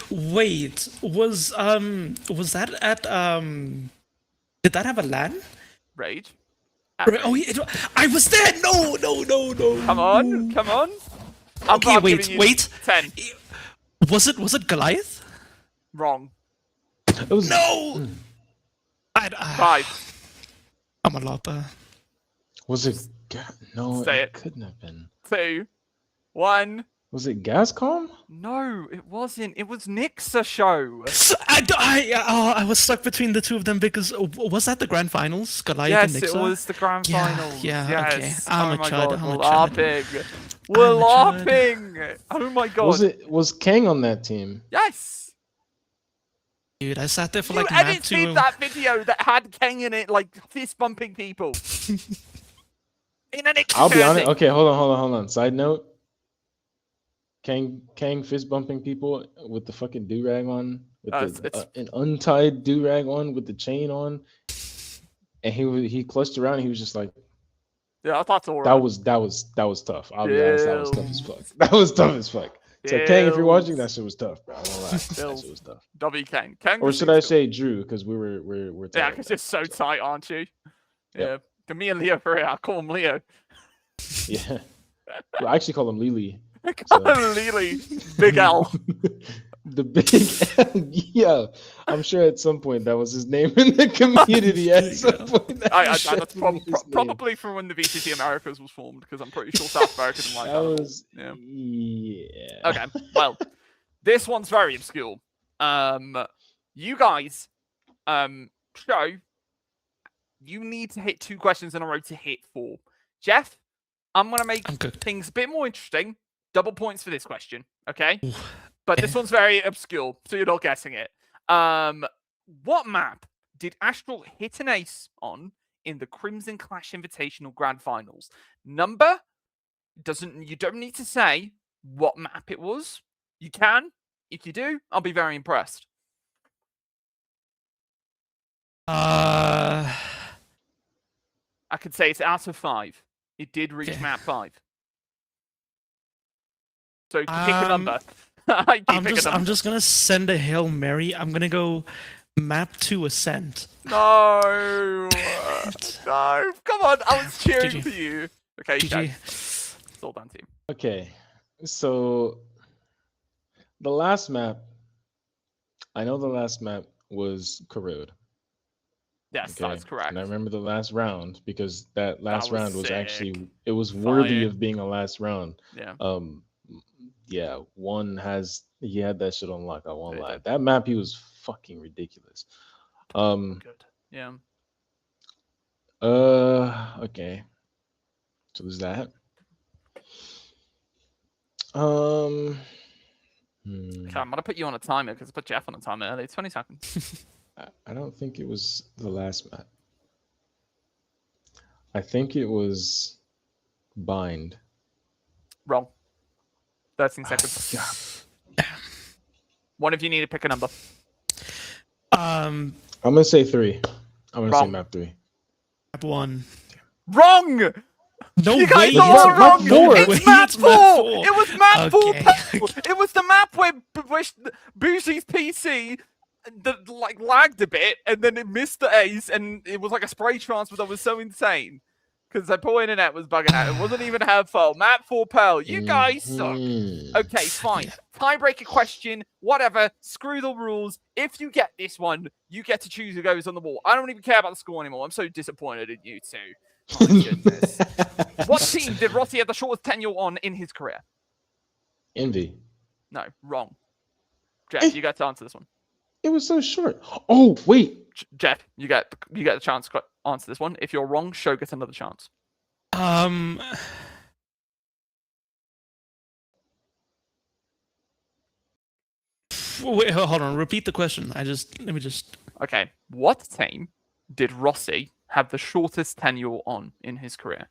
Wait, was that at did that have a LAN? Rage. Oh, yeah, I was there. No. Come on. Okay, wait. 10. Was it Goliath? Wrong. It was No. 5. I'm a lopper. Was it? No, Say it it. couldn't have been. 2, 1. Was it Gascom? No, it wasn't. It was Nixa show. I was stuck between the two of them because was that the grand finals? Goliath Yes, and it Nixa? was the grand finals. Yeah, yes. okay. I'm a chud. God, we're laughing. Oh my god. Was Kang on that team? Yes. Dude, I sat there for You like edit seen that video that had Kang in it, like fist bumping people. In an I'll be honest. Okay, hold on. Side note. Kang fist bumping people with the fucking do-rag on, with an untied do-rag on with the chain on, and he clutched around and he was just like, yeah, I thought so. That was tough. I'll be honest, that was tough as fuck. That was tough as fuck. So Kang, if you're watching, Bills. that shit was tough, bro. I won't lie. That Bills. shit was tough. W Kang. Kang Or was should I still- say Drew? Because we're Yeah, tight. because you're so tight, aren't you? Yep. Yeah. Me and Leo for it. I call him Leo. Yeah. Well, I actually call him Lily. Call him Lily. Big L. The big L. Yeah. I'm sure at some point that was his name in the community. At some point, That's probably from when the VCT Americas was formed, because I'm pretty sure South America didn't like that that. was Yeah. yeah. Okay, well, this one's very obscure. You guys, show you need to hit 2 questions in a row to hit 4. Jeff, I'm gonna make things a bit more interesting. Double points for this question, okay? But this one's very obscure, so you're not guessing it. What map did Astral hit an ace on in the Crimson Clash Invitational Grand Finals? Number you don't need to say what map it was. You can. If you do, I'll be very impressed. I could say it's out of 5. It did reach map 5. So pick a number. I'm just gonna send a Hail Mary. I'm gonna go map 2 Ascent. No. No. Come on. I was cheering GG. for you. Okay, GG. go. It's all done, team. Okay. So the last map, I know the last map was Corrode. Yes, that's correct. And I remember the last round because that last round was sick. actually it was worthy Fire. of being a last round. Yeah. Yeah, he had that shit on lock, I won't Yeah. lie. That map he was fucking ridiculous. Good. Yeah. Okay. So there's that. Okay, I'm gonna put you on a timer because I put Jeff on a timer earlier. 20 seconds. I don't think it was the last map. I think it was Bind. Wrong. 13 seconds. One of you need to pick a number. I'm gonna say 3. I'm gonna say Wrong. map 3. Map 1. Wrong! No You guys way. are all map wrong! 4. It's map 4! It was map 4! Okay. It was the map where Boosie's PC lagged a bit, and then it missed the ace, and it was like a spray transfer that was so insane. Because the poor internet was bugging out. It wasn't even her fault. Map 4 Pearl. You guys suck. Okay, fine. Tiebreaker question, whatever. Screw the rules. If you get this one, you get to choose who goes on the wall. I don't even care about the score anymore. I'm so disappointed in you two. My goodness. What team did Rossi have the shortest tenure on in his career? Envy. No, wrong. Jeff, you got to answer this one. It was so short. Oh, wait. Jeff, you get the chance to answer this one. If you're wrong, Show gets another chance. Wait, hold on. Repeat the question. Let me just. Okay. What team did Rossi have the shortest tenure on in his career?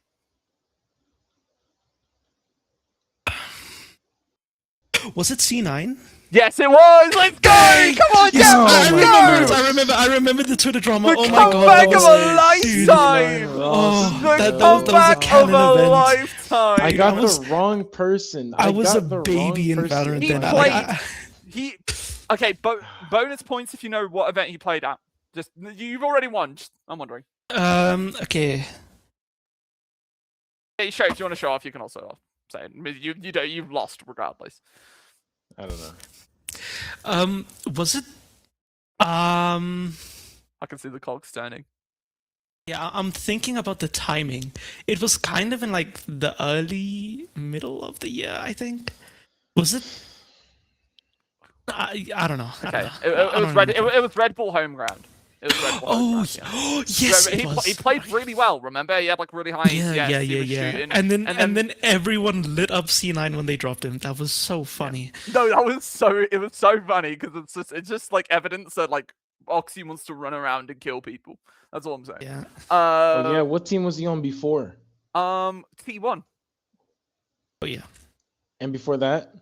Was it C9? Yes, it was. Let's go! Come on, Jeff! Yes, Let's go! I remember the Twitter drama. The Oh my god. comeback that of was- a dude, lifetime! Oh, The that was a comeback canon of a event. lifetime! I got was- the wrong person. I was got a the baby wrong in person. Valorant He then. played. Okay, bonus points if you know what event he played at. Just you've already won. I'm wondering. Okay. Hey, Show, if you want to show off, you can also say it. You've lost regardless. I don't know. Was it? I can see the cogs turning. Yeah, I'm thinking about the timing. It was kind of in like the middle of the year, I think. Was it? I don't know. Okay, it was Red Bull home ground. It was Red Bull home ground, yeah. Yes, it he was. played really well. Remember, he had like really high Yeah. ACS, he was shooting, And then everyone lit up C9 when they dropped him. That was so funny. No, it was so funny because it's just like evidence that like Oxy wants to run around and kill people. That's all I'm saying. Yeah. Oh, yeah, what team was he on before? T1. Oh yeah. And before that?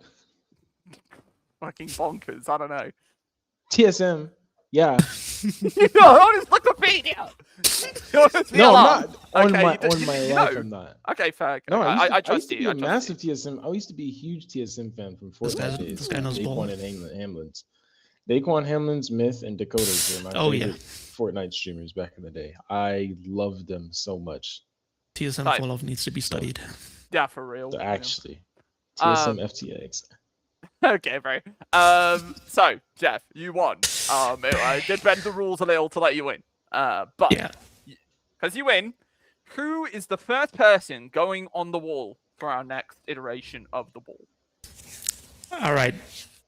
Fucking bonkers. I don't know. TSM. Yeah. You know, on his Wikipedia. No, I'm not. On Okay, my you life, know. I'm not. Okay, fair. No, I I trust used to you. be I a trust massive TSM. I used to be a huge TSM fan from Fortnite days. this guy knows ball. Daquan and Hamlins. Daquan, Hamlins, Myth, and Dakotas were my Oh, yeah. favorite Fortnite streamers back in the day. I loved them so much. TSM Type. fall-off needs to be studied. Yeah, for real. So yeah. actually, Um, TSM FTX. Okay, bro. So Jeff, you won. I did bend the rules a little to let you win. But Yeah. because you win, who is the first person going on the wall for our next iteration of the wall? All right.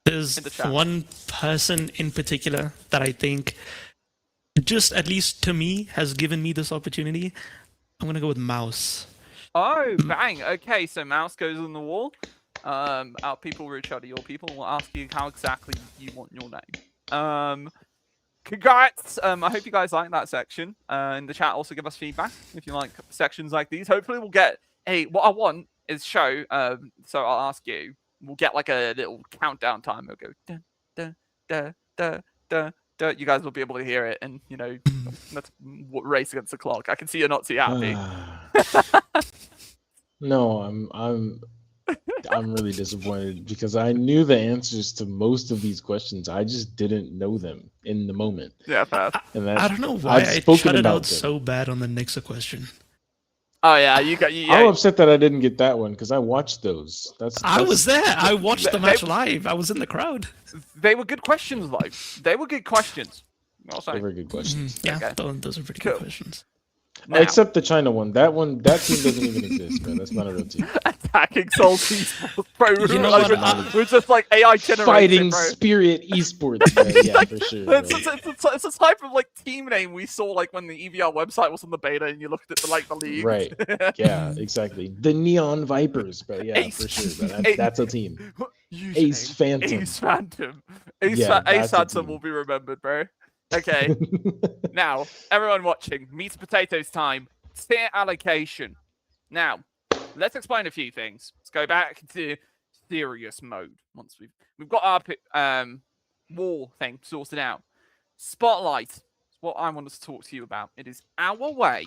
There's In the chat. one person in particular that I think, just at least to me, has given me this opportunity. I'm gonna go with Mouse. Oh, bang. Okay, so Mouse goes on the wall. Our people reach out to your people and will ask you how exactly you want your name. Congrats. I hope you guys like that section. In the chat, also give us feedback if you like sections like these. Hopefully we'll get what I want is show. So I'll ask you. We'll get like a little countdown time. It'll go da da da da da da. You guys will be able to hear it, and you know that's race against the clock. I can see you're not too happy. No, I'm really disappointed because I knew the answers to most of these questions. I just didn't know them in the moment. Yeah, fast. And I don't know why I shut it out so bad on the Nixa question. Oh yeah, you got. I'm upset that I didn't get that one because I watched those. I was there. I watched the match live. I was in the crowd. They were good questions, though. They were good questions. They were good questions. Yeah, Okay. those are pretty good questions. Now, except the China one. That team doesn't even exist, man. That's not a real team. attacking salty esports, bro. You know what? We're just like AI generated, Fighting bro. Spirit Esports. Bro. Yeah, for sure. It's a type of like team name we saw like when the EVL website was on the beta and you looked at the league. Right. Yeah, exactly. The Neon Vipers, but yeah, Ace. for sure. Bro. That's a team. Username, Ace Phantom. Ace Phantom. Ace Yeah, that's a Phantom team. will be remembered, bro. Okay. Now, everyone watching, meat and potatoes time. Tier allocation. Now, let's explain a few things. Let's go back to serious mode once we've got our wall thing sorted out. Spotlight is what I want to talk to you about. It is our way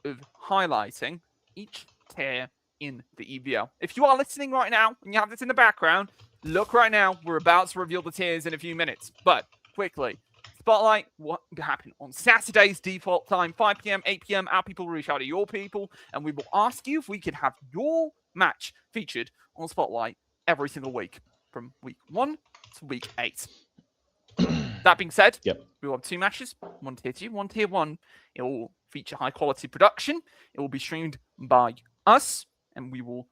of highlighting each tier in the EVL. If you are listening right now and you have this in the background, look right now. We're about to reveal the tiers in a few minutes. But quickly, Spotlight, what happened on Saturday's default time, 5 p.m., 8 p.m. Our people will reach out to your people, and we will ask you if we could have your match featured on Spotlight every single week, from week 1 to week 8. That being said, we will have 2 matches, 1 tier 2, 1 tier 1. It will feature high-quality production. It will be streamed by us, and we will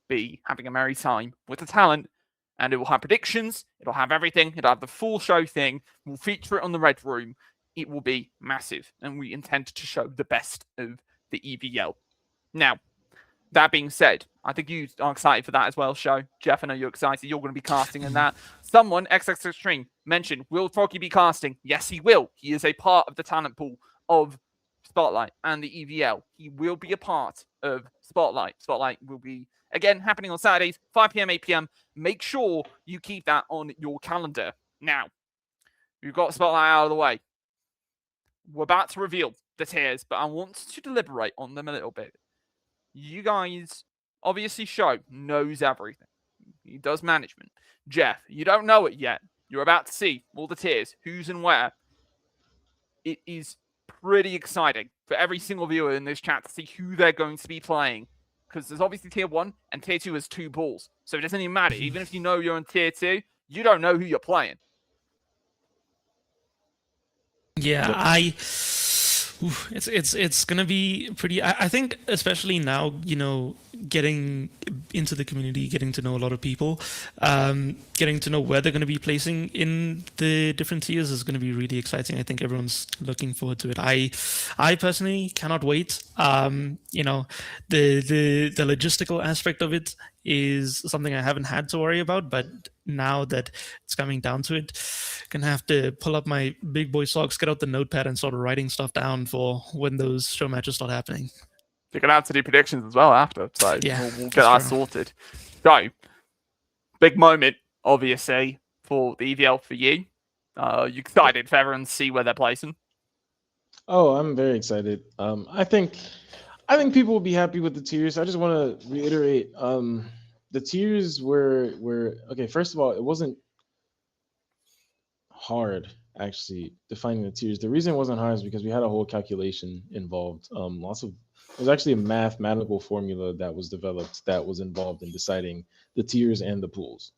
be having a merry time with the talent. And it will have predictions. It'll have everything. It'll have the full show thing. We'll feature it on the Red Room. It will be massive. And we intend to show the best of the EVL. Now, that being said, I think you are excited for that as well, show. Jeff, I know you're excited. You're going to be casting in that. Someone, XX Extreme, mentioned, will Froggy be casting? Yes, he will. He is a part of the talent pool of Spotlight and the EVL. He will be a part of Spotlight. Spotlight will be, again, happening on Saturdays, 5 p.m., 8 p.m. Make sure you keep that on your calendar. Now, we've got Spotlight out of the way. We're about to reveal the tiers, but I want to deliberate on them a little bit. You guys, obviously, Show knows everything. He does management. Jeff, you don't know it yet. You're about to see all the tiers, who's and where. It is pretty exciting for every single viewer in this chat to see who they're going to be playing. Because there's obviously tier 1 and tier 2 has 2 balls. So it doesn't even matter. Even if you know you're on tier 2, you don't know who you're playing. Yeah, it's gonna be pretty. I think especially now, you know, getting into the community, getting to know a lot of people, getting to know where they're going to be placing in the different tiers is going to be really exciting. I think everyone's looking forward to it. I personally cannot wait. You know, the logistical aspect of it is something I haven't had to worry about, but now that it's coming down to it, gonna have to pull up my big boy socks, get out the notepad, and start writing stuff down for when those show matches start happening. You're going to have to do predictions as well after, so yeah, we'll get that sorted. So, big moment, obviously, for the EVL for you. You excited for everyone to see where they're placing? Oh, I'm very excited. I think I think people will be happy with the tiers. I just want to reiterate, the tiers were okay. First of all, it wasn't hard actually defining the tiers. The reason it wasn't hard is because we had a whole calculation involved. It was actually a mathematical formula that was developed that was involved in deciding the tiers and the pools.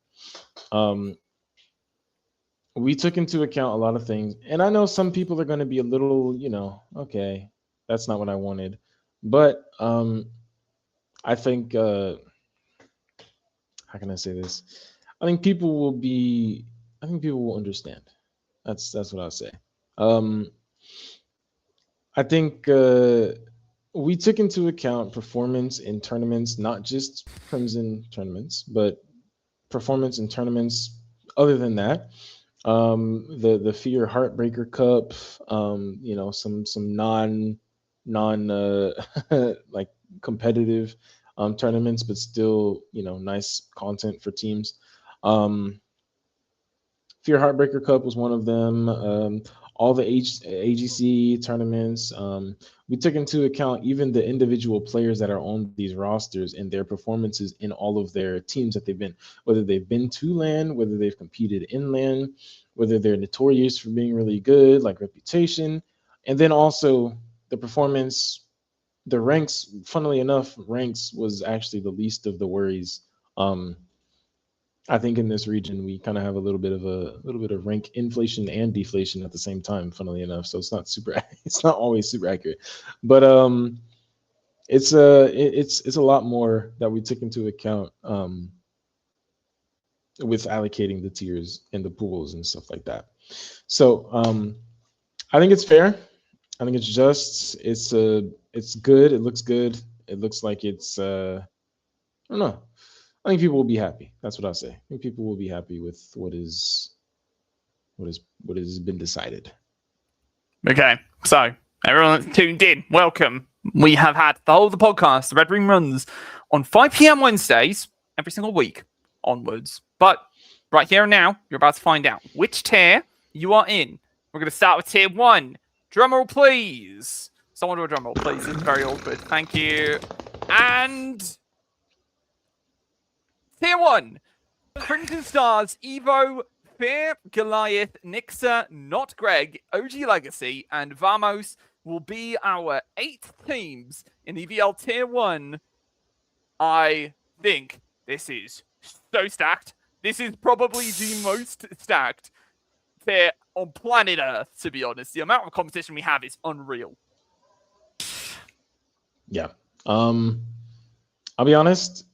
We took into account a lot of things, and I know some people are going to be a little, okay, that's not what I wanted, but I think how can I say this? I think people will understand. That's what I'll say. I think we took into account performance in tournaments, not just Crimson tournaments, but performance in tournaments other than that. The Fear Heartbreaker Cup, some non like competitive tournaments, but still, nice content for teams. Fear Heartbreaker Cup was one of them. All the AGC tournaments. We took into account even the individual players that are on these rosters and their performances in all of their teams that they've been, whether they've been to LAN, whether they've competed in LAN, whether they're notorious for being really good, like Reputation, and then also the performance, the ranks. Funnily enough, ranks was actually the least of the worries. I think in this region we kind of have a little bit of rank inflation and deflation at the same time, funnily enough. So it's not always super accurate, but it's a lot more that we took into account with allocating the tiers and the pools and stuff like that. So I think it's fair. I think it's just, it's good. It looks good. It looks like it's I don't know. I think people will be happy. That's what I'll say. I think people will be happy with what has been decided. Okay, so everyone that's tuned in, welcome. We have had the whole of the podcast. The Red Room runs on 5 p.m. Wednesdays every single week onwards. But right here and now, you're about to find out which tier you are in. We're going to start with tier 1. Drumroll, please. Someone do a drumroll, please. It's very awkward. Thank you. And tier 1. Crimson Stars, Evo, Fear, Goliath, Nixa, Not Greg, OG Legacy, and Vamos will be our 8 teams in EVL tier 1. I think this is so stacked. This is probably the most stacked tier on planet Earth, to be honest. The amount of competition we have is unreal. Yeah. I'll be honest.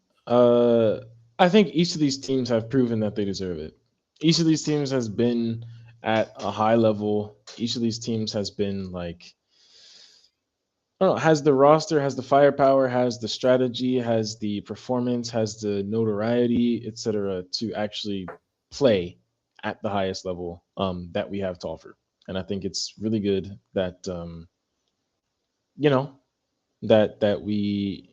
I think each of these teams have proven that they deserve it. Each of these teams has been at a high level. Each of these teams has been like, I don't know, has the roster, has the firepower, has the strategy, has the performance, has the notoriety, etc., to actually play at the highest level that we have to offer. And I think it's really good that that we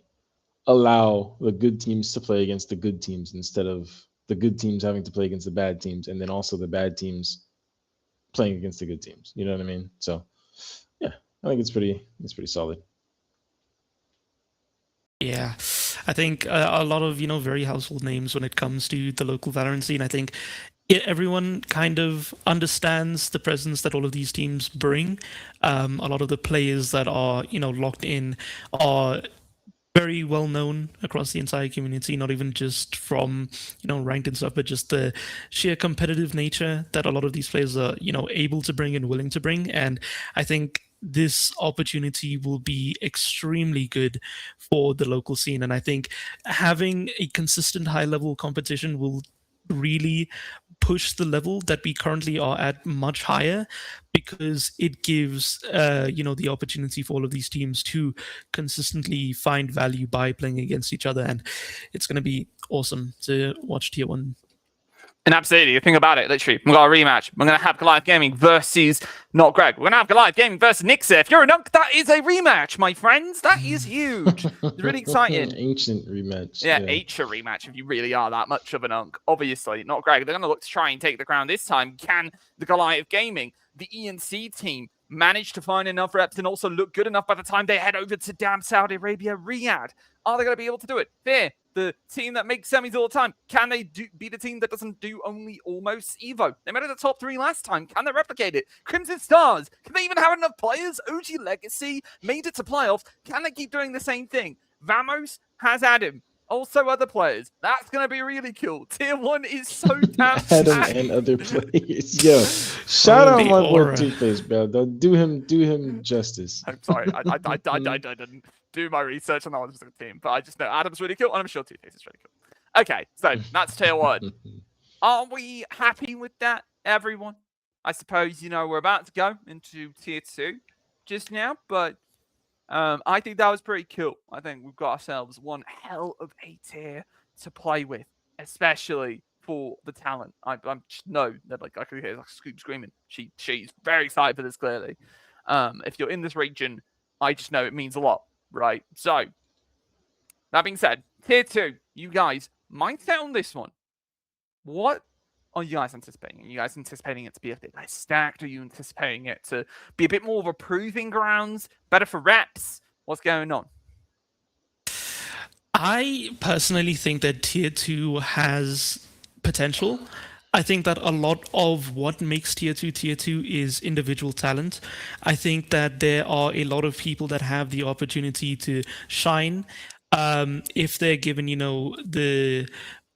allow the good teams to play against the good teams instead of the good teams having to play against the bad teams, and then also the bad teams playing against the good teams. You know what I mean? So yeah, I think it's pretty solid. Yeah, I think a lot of, very household names when it comes to the local Valorant scene. I think everyone kind of understands the presence that all of these teams bring. A lot of the players that are, locked in are very well known across the entire community, not even just from, ranked and stuff, but just the sheer competitive nature that a lot of these players are, able to bring and willing to bring. And I think this opportunity will be extremely good for the local scene. And I think having a consistent high level competition will really push the level that we currently are at much higher, because it gives the opportunity for all of these teams to consistently find value by playing against each other. And it's going to be awesome to watch tier 1. And absolutely, think about it, literally. We've got a rematch. We're going to have Goliath Gaming versus Not Greg. We're going to have Goliath Gaming versus Nixa. If you're a Nunk, that is a rematch, my friends. That is huge. It's really exciting. Ancient rematch. Yeah, ancient rematch if you really are that much of a Nunk. Obviously, Not Greg. They're going to look to try and take the crown this time. Can the Goliath Gaming, the ENC team, manage to find enough reps and also look good enough by the time they head over to damn Saudi Arabia, Riyadh? Are they going to be able to do it? Fear, the team that makes semis all the time, can they be the team that doesn't do only almost Evo? They made it the top 3 last time. Can they replicate it? Crimson Stars, can they even have enough players? OG Legacy made it to playoffs. Can they keep doing the same thing? Vamos has Adam. Also other players. That's going to be really cool. Tier 1 is so damn Adam and other players. Yo, shout out my boy Aura. Two-Face, bro. Do him justice. I'm sorry. I didn't do my research on that one specific team, but I just know Adam's really cool, and I'm sure Two-Face is really cool. Okay, so that's tier 1. Are we happy with that, everyone? I suppose, we're about to go into tier 2 just now, but I think that was pretty cool. I think we've got ourselves one hell of a tier to play with, especially for the talent. I just know that I could hear Scoop screaming. She's very excited for this, clearly. If you're in this region, I just know it means a lot, right? So, that being said, tier 2, you guys, mindset on this one. What are you guys anticipating? Are you guys anticipating it to be a bit less stacked? Are you anticipating it to be a bit more of a proving grounds? Better for reps? What's going on? I personally think that tier 2 has potential. I think that a lot of what makes tier 2 is individual talent. I think that there are a lot of people that have the opportunity to shine if they're given, the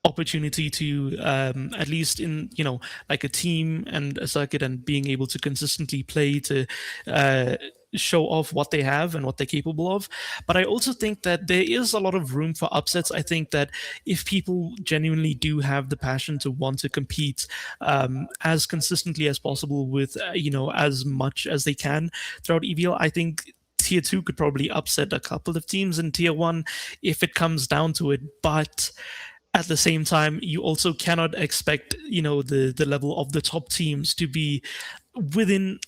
opportunity to at least in like a team and a circuit and being able to consistently play to show off what they have and what they're capable of. But I also think that there is a lot of room for upsets. I think that if people genuinely do have the passion to want to compete as consistently as possible with as much as they can throughout EVL, I think tier 2 could probably upset a couple of teams in tier 1 if it comes down to it. But at the same time, you also cannot expect, the level of the top teams to be within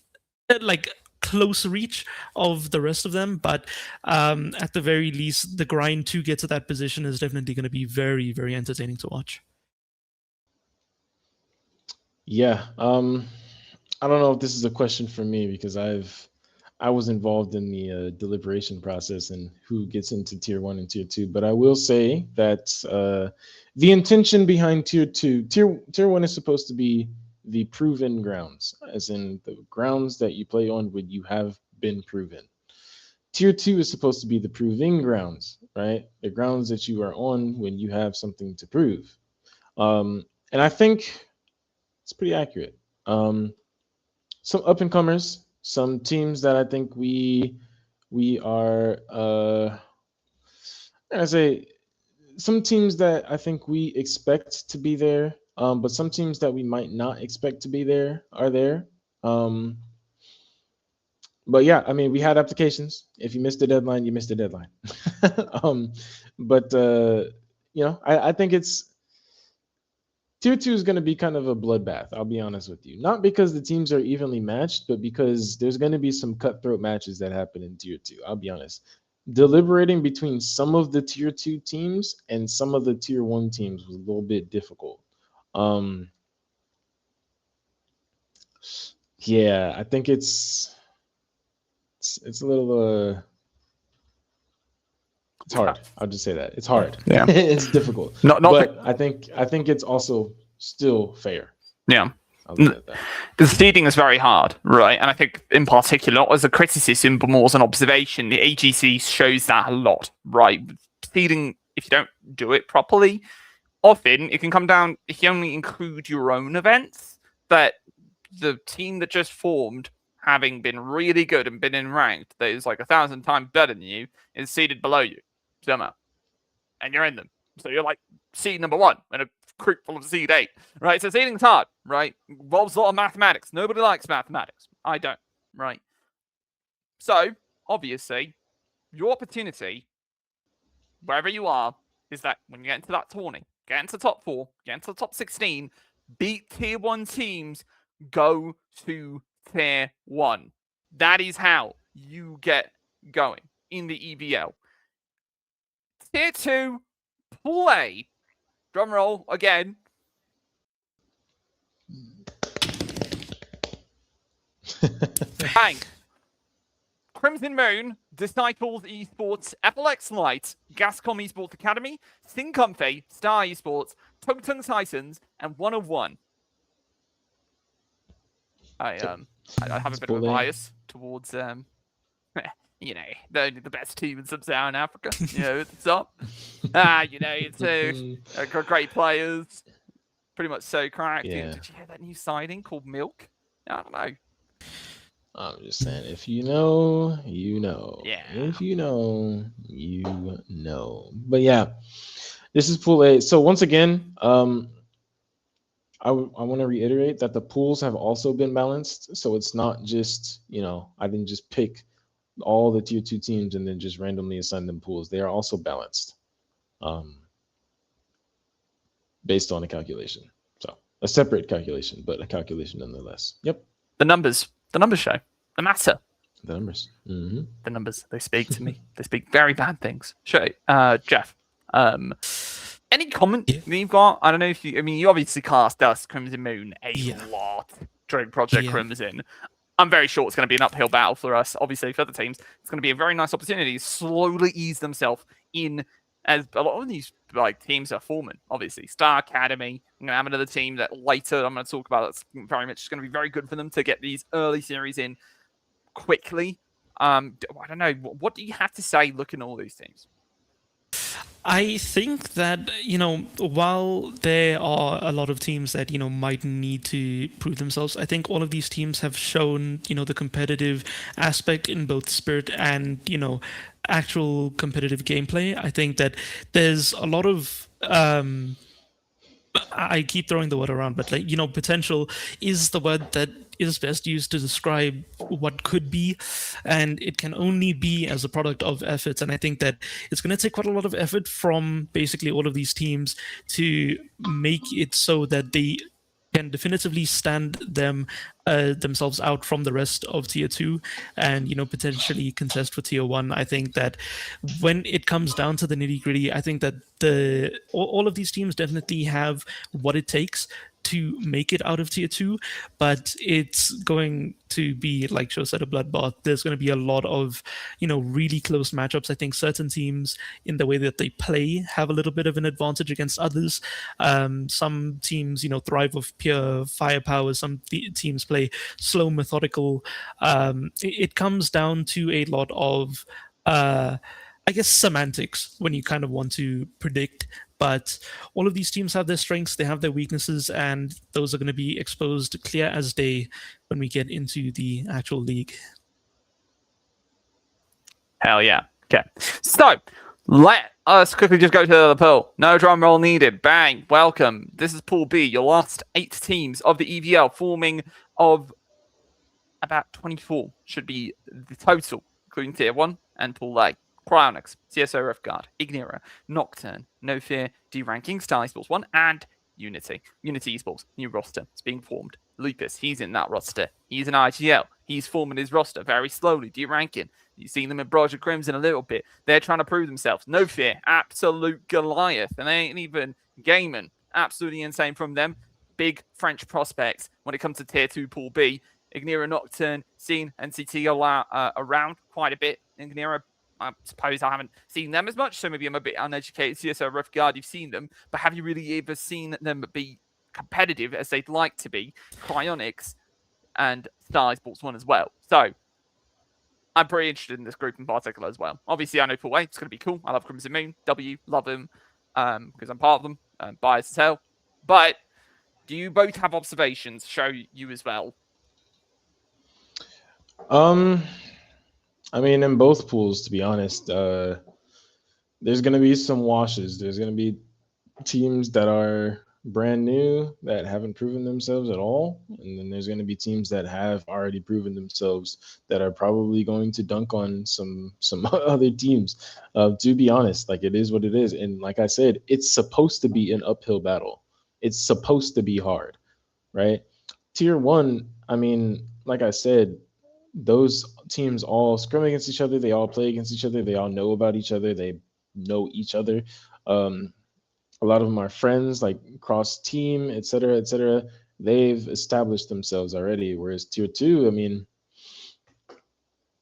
close reach of the rest of them. But at the very least, the grind to get to that position is definitely going to be very, very entertaining to watch. Yeah. I don't know if this is a question for me because I was involved in the deliberation process and who gets into tier 1 and tier 2. But I will say that the intention behind tier 1 is supposed to be the proven grounds, as in the grounds that you play on when you have been proven. Tier 2 is supposed to be the proving grounds, right? The grounds that you are on when you have something to prove. And I think it's pretty accurate. Some up and comers, some teams that I think we are I say some teams that I think we expect to be there, but some teams that we might not expect to be there are there. But yeah, I mean, we had applications. If you missed the deadline, you missed the deadline. But I think it's tier 2 is going to be kind of a bloodbath. I'll be honest with you. Not because the teams are evenly matched, but because there's going to be some cutthroat matches that happen in tier 2. I'll be honest. Deliberating between some of the tier 2 teams and some of the tier 1 teams was a little bit difficult. Yeah, I think it's a little it's hard. I'll just say that. It's hard. Yeah. It's difficult. But I think it's also still fair. Yeah. I'll leave it at that. The seeding is very hard, right? And I think in particular, not as a criticism, but more as an observation, the AGC shows that a lot, right? Seeding, if you don't do it properly, often it can come down, if you only include your own events, that the team that just formed, having been really good and been in ranked, that is like 1,000 times better than you, is seeded below you somehow. And you're in them. So you're like seed number 1 in a group full of seed 8, right? So seeding's hard, right? Involves a lot of mathematics. Nobody likes mathematics. I don't, right? So, obviously, your opportunity, wherever you are, is that when you get into that tourney, get into the top 4, get into the top 16, beat tier 1 teams, go to tier 1. That is how you get going in the EVL. Tier 2, play. Drum roll again. Bang. Crimson Moon, Disciples Esports, FLX Light, Gascom Esports Academy, Syncomfy, Star Esports, Toktung Titans, and 101. I have a bit of a bias towards you know, the best team in Sub-Saharan Africa. You know, at the top. You know, it's great players. Pretty much so correct. Yeah. Did you hear that new signing called Milk? I don't know. I'm just saying, if you know, you know. Yeah. If you know, you know. But yeah, this is Pool A. So once again, I want to reiterate that the pools have also been balanced. So it's not just, you know, I didn't just pick all the tier 2 teams and then just randomly assign them pools. They are also balanced based on a calculation. So a separate calculation, but a calculation nonetheless. Yep. The numbers show. The matter. The numbers. Mm-hmm. The numbers, they speak to me. They speak very bad things. Sure. Jeff, any comment you've got? I don't know if you, I mean, you obviously cast us, Crimson Moon, a lot during Project Crimson. I'm very sure it's going to be an uphill battle for us. Obviously, for other teams, it's going to be a very nice opportunity to slowly ease themselves in, as a lot of these teams are forming. Obviously, Star Academy. I'm going to have another team that later I'm going to talk about. That's very much going to be very good for them to get these early series in quickly. I don't know. What do you have to say looking at all these teams? I think that, you know, while there are a lot of teams that, you know, might need to prove themselves, I think all of these teams have shown, you know, the competitive aspect in both spirit and, you know, actual competitive gameplay. I think that there's a lot of I keep throwing the word around, but like, you know, potential is the word that is best used to describe what could be, and it can only be as a product of efforts. And I think that it's going to take quite a lot of effort from basically all of these teams to make it so that they can definitively stand themselves out from the rest of tier 2 and, you know, potentially contest for tier 1. I think that when it comes down to the nitty-gritty, I think that all of these teams definitely have what it takes to make it out of tier 2, but it's going to be, like Joe said, a bloodbath. There's going to be a lot of, you know, really close matchups. I think certain teams, in the way that they play, have a little bit of an advantage against others. Some teams, you know, thrive with pure firepower. Some teams play slow, methodical. It comes down to a lot of, I guess, semantics when you kind of want to predict. But all of these teams have their strengths, they have their weaknesses, and those are going to be exposed clear as day when we get into the actual league. Hell yeah. Okay. So, let us quickly just go to the pool. No drum roll needed. Bang. Welcome. This is Pool B, your last 8 teams of the EVL, forming of about 24 should be the total, including Tier 1 and Pool A. Cryonics, CSO Rifguard, Ignira, Nocturne, No Fear, D-Ranking, Star Esports 1, and Unity. Unity Esports, new roster. It's being formed. Lupus, he's in that roster. He's an IGL. He's forming his roster very slowly. D-Ranking. You've seen them in Project Crimson a little bit. They're trying to prove themselves. No Fear, absolute Goliath. And they ain't even gaming. Absolutely insane from them. Big French prospects when it comes to Tier 2 Pool B. Ignira, Nocturne, seen NCT around quite a bit. Ignira, I suppose I haven't seen them as much, so maybe I'm a bit uneducated. CSO Rough Guard, you've seen them, but have you really ever seen them be competitive as they'd like to be? Cryonics and Star Esports 1 as well. So I'm pretty interested in this group in particular as well. Obviously, I know Pool A, it's going to be cool. I love Crimson Moon. W, love them because I'm part of them. Biased as hell. But do you both have observations show you as well? I mean, in both pools, to be honest, there's going to be some washes. There's going to be teams that are brand new that haven't proven themselves at all, and then there's going to be teams that have already proven themselves that are probably going to dunk on some other teams. To be honest, like, it is what it is, and like I said, it's supposed to be an uphill battle. It's supposed to be hard, right? Tier 1, I mean, like I said, those teams all scrim against each other. They all play against each other. They all know about each other. They know each other. A lot of them are friends, like cross team, et cetera, et cetera. They've established themselves already. Whereas Tier 2, I mean,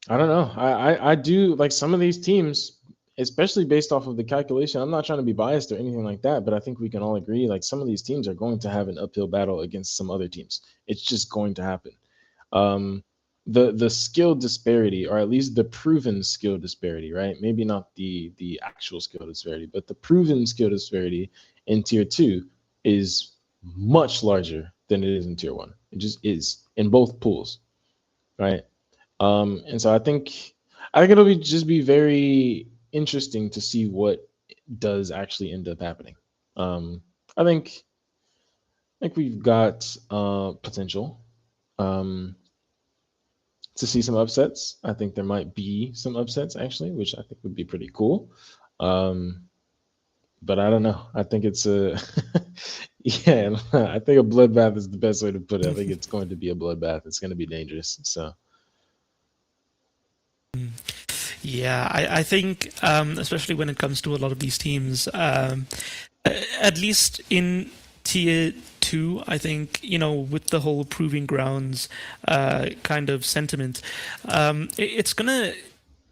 I don't know. I do like some of these teams, especially based off of the calculation. I'm not trying to be biased or anything like that, but I think we can all agree like some of these teams are going to have an uphill battle against some other teams. It's just going to happen. Um, the skill disparity, or at least the proven skill disparity, right? Maybe not the actual skill disparity, but the proven skill disparity in tier two is much larger than it is in tier one. It just is in both pools, right? And so I think it'll be very interesting to see what does actually end up happening. Um, I think we've got potential to see some upsets. I think there might be some upsets actually, which I think would be pretty cool. But I don't know. I think it's a yeah. I think a bloodbath is the best way to put it. I think it's going to be a bloodbath. It's going to be dangerous. So. Yeah, I think, especially when it comes to a lot of these teams, at least in tier two, I think, with the whole proving grounds kind of sentiment, it's gonna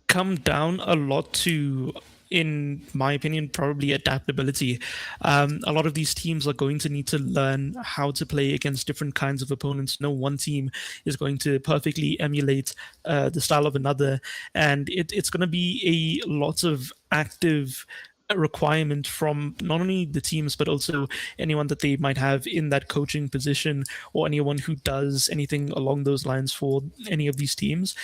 come down a lot to, in my opinion, probably adaptability. A lot of these teams are going to need to learn how to play against different kinds of opponents. No one team is going to perfectly emulate the style of another, and it's going to be a lot of active requirement from not only the teams but also anyone that they might have in that coaching position, or anyone who does anything along those lines for any of these teams.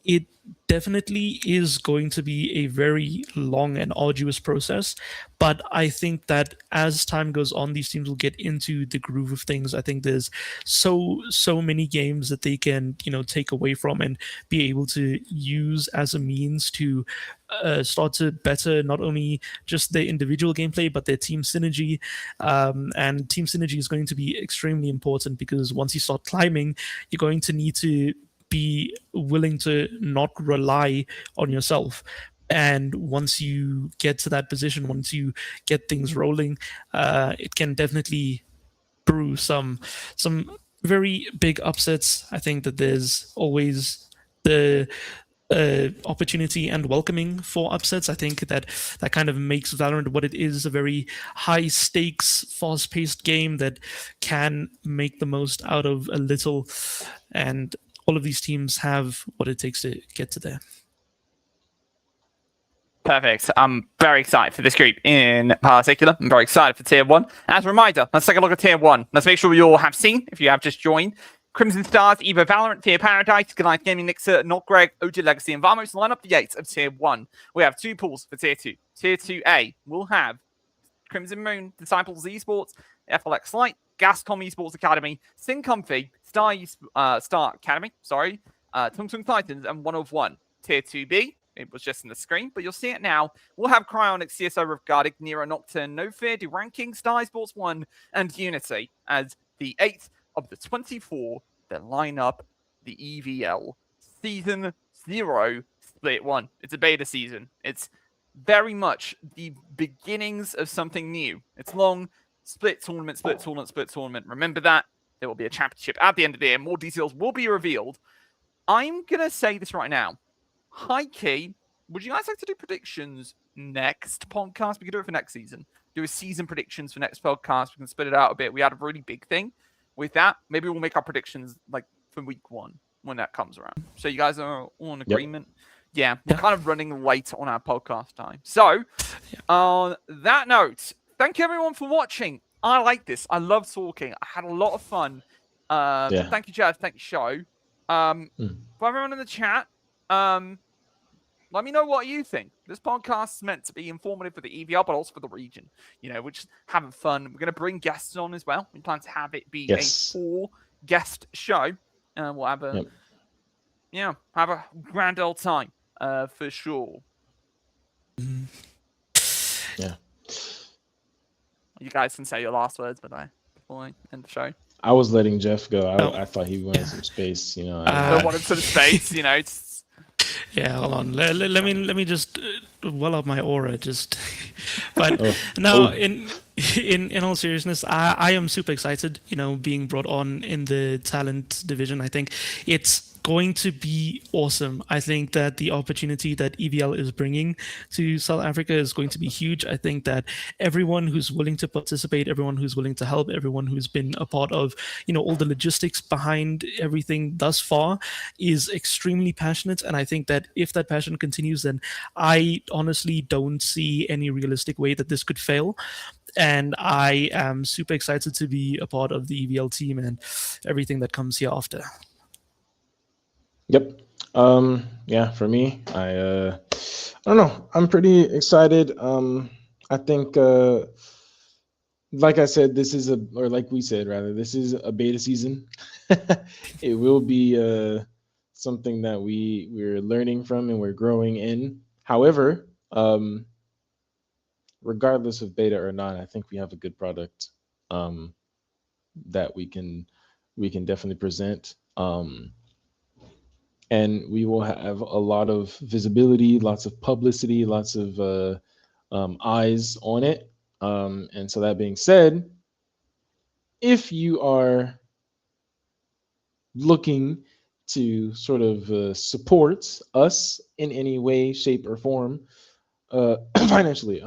It definitely is going to be a very long and arduous process, but I think that as time goes on, these teams will get into the groove of things. I think there's so many games that they can take away from and be able to use as a means to start to better not only just their individual gameplay but their team synergy. And team synergy is going to be extremely important, because once you start climbing, you're going to need to be willing to not rely on yourself. And once you get to that position, once you get things rolling, it can definitely brew some very big upsets. I think that there's always the opportunity and welcoming for upsets. I think that kind of makes Valorant what it is, a very high stakes, fast paced game that can make the most out of a little. And all of these teams have what it takes to get to there. Perfect. I'm very excited for this group in particular. I'm very excited for Tier 1. As a reminder, let's take a look at Tier 1. Let's make sure we all have seen, if you have just joined, Crimson Stars, EVL, VALORANT, Tier Paradise, Goliath Gaming, Nixer, Not Greg, OG Legacy, and Vamos line up the 8 of Tier 1. We have 2 pools for Tier 2. Tier 2A will have Crimson Moon, Disciples Esports, FLX Light, Gascom Esports Academy, Sin Comfy, Star Academy, Tung Tung Titans, and 101. Tier 2B, it was just in the screen, but you'll see it now. We'll have Cryonic, CSO Regarding, Nero Nocturne, No Fear, Do Ranking, Star Sports 1, and Unity as the 8th of the 24 that line up the EVL Season 0 Split 1. It's a beta season. It's very much the beginnings of something new. It's long, split tournament, split tournament, split tournament. Remember that. There will be a championship at the end of the year. More details will be revealed. I'm going to say this right now. High key, would you guys like to do predictions next podcast? We could do it for next season. Do a season predictions for next podcast. We can split it out a bit. We had a really big thing with that. Maybe we'll make our predictions like for week 1 when that comes around. So you guys are all in agreement? Yeah, we're kind of running late on our podcast time. So on that note, thank you everyone for watching. I like this. I love talking. I had a lot of fun. Thank you, Jeff. Thank you, Show. For everyone in the chat, let me know what you think. This podcast is meant to be informative for the EVL, but also for the region. We're just having fun. We're going to bring guests on as well. We plan to have it be a 4-guest show. We'll have a, have a grand old time for sure. Yeah. You guys can say your last words, before I end the show. I was letting Jeff go. I thought he wanted some space. I wanted some space. Yeah, hold on. Let me just well up my aura. But in all seriousness, I am super excited. Being brought on in the talent division. I think it's going to be awesome. I think that the opportunity that EVL is bringing to South Africa is going to be huge. I think that everyone who's willing to participate, everyone who's willing to help, everyone who's been a part of, all the logistics behind everything thus far is extremely passionate. And I think that if that passion continues, then I honestly don't see any realistic way that this could fail. And I am super excited to be a part of the EVL team and everything that comes here after. Yep. Yeah, for me, I don't know. I'm pretty excited. I think, like I said, this is like we said, rather, this is a beta season. It will be something that we're learning from and we're growing in. However, regardless of beta or not, I think we have a good product that we can definitely present. And we will have a lot of visibility, lots of publicity, lots of eyes on it. And so that being said, if you are looking to sort of support us in any way, shape, or form, financially,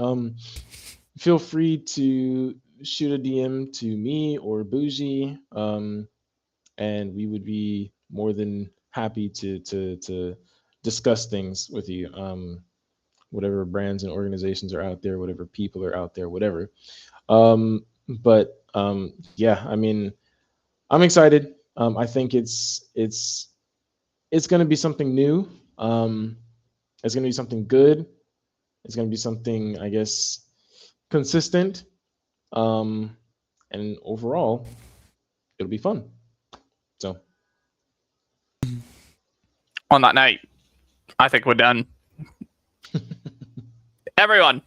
feel free to shoot a DM to me or Bougie, and we would be more than happy to discuss things with you. Whatever brands and organizations are out there, whatever people are out there, whatever. Yeah, I mean, I'm excited. I think it's going to be something new. It's going to be something good. It's going to be something, I guess, consistent. And overall, it'll be fun. So, on that note, I think we're done. Everyone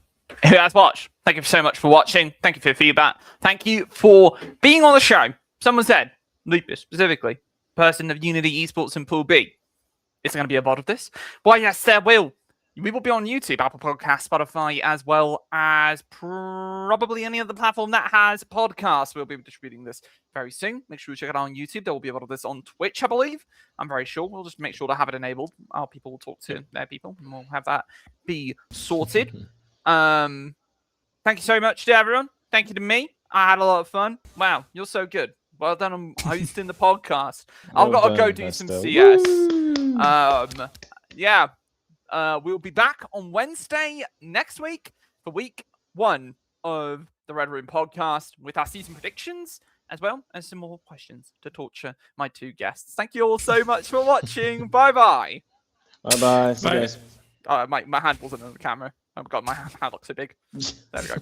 who has watched, thank you so much for watching. Thank you for your feedback. Thank you for being on the show. Someone said, Lupus specifically, person of Unity Esports in Pool B. Is there going to be a VOD of this? Why, yes, there will. We will be on YouTube, Apple Podcasts, Spotify, as well as probably any other platform that has podcasts. We'll be distributing this very soon. Make sure you check it out on YouTube. There will be a lot of this on Twitch, I believe. I'm very sure. We'll just make sure to have it enabled. Our people will talk to their people, and we'll have that be sorted. Thank you so much to everyone. Thank you to me. I had a lot of fun. Wow, you're so good. Well done on hosting the podcast. I've got to go do some CS. Yeah. We'll be back on Wednesday next week for week 1 of the Red Room podcast with our season predictions, as well as some more questions to torture my 2 guests. Thank you all so much for watching. Bye-bye. Bye-bye. See you guys. My hand wasn't on the camera. Oh my god, my hand looks so big. There we go.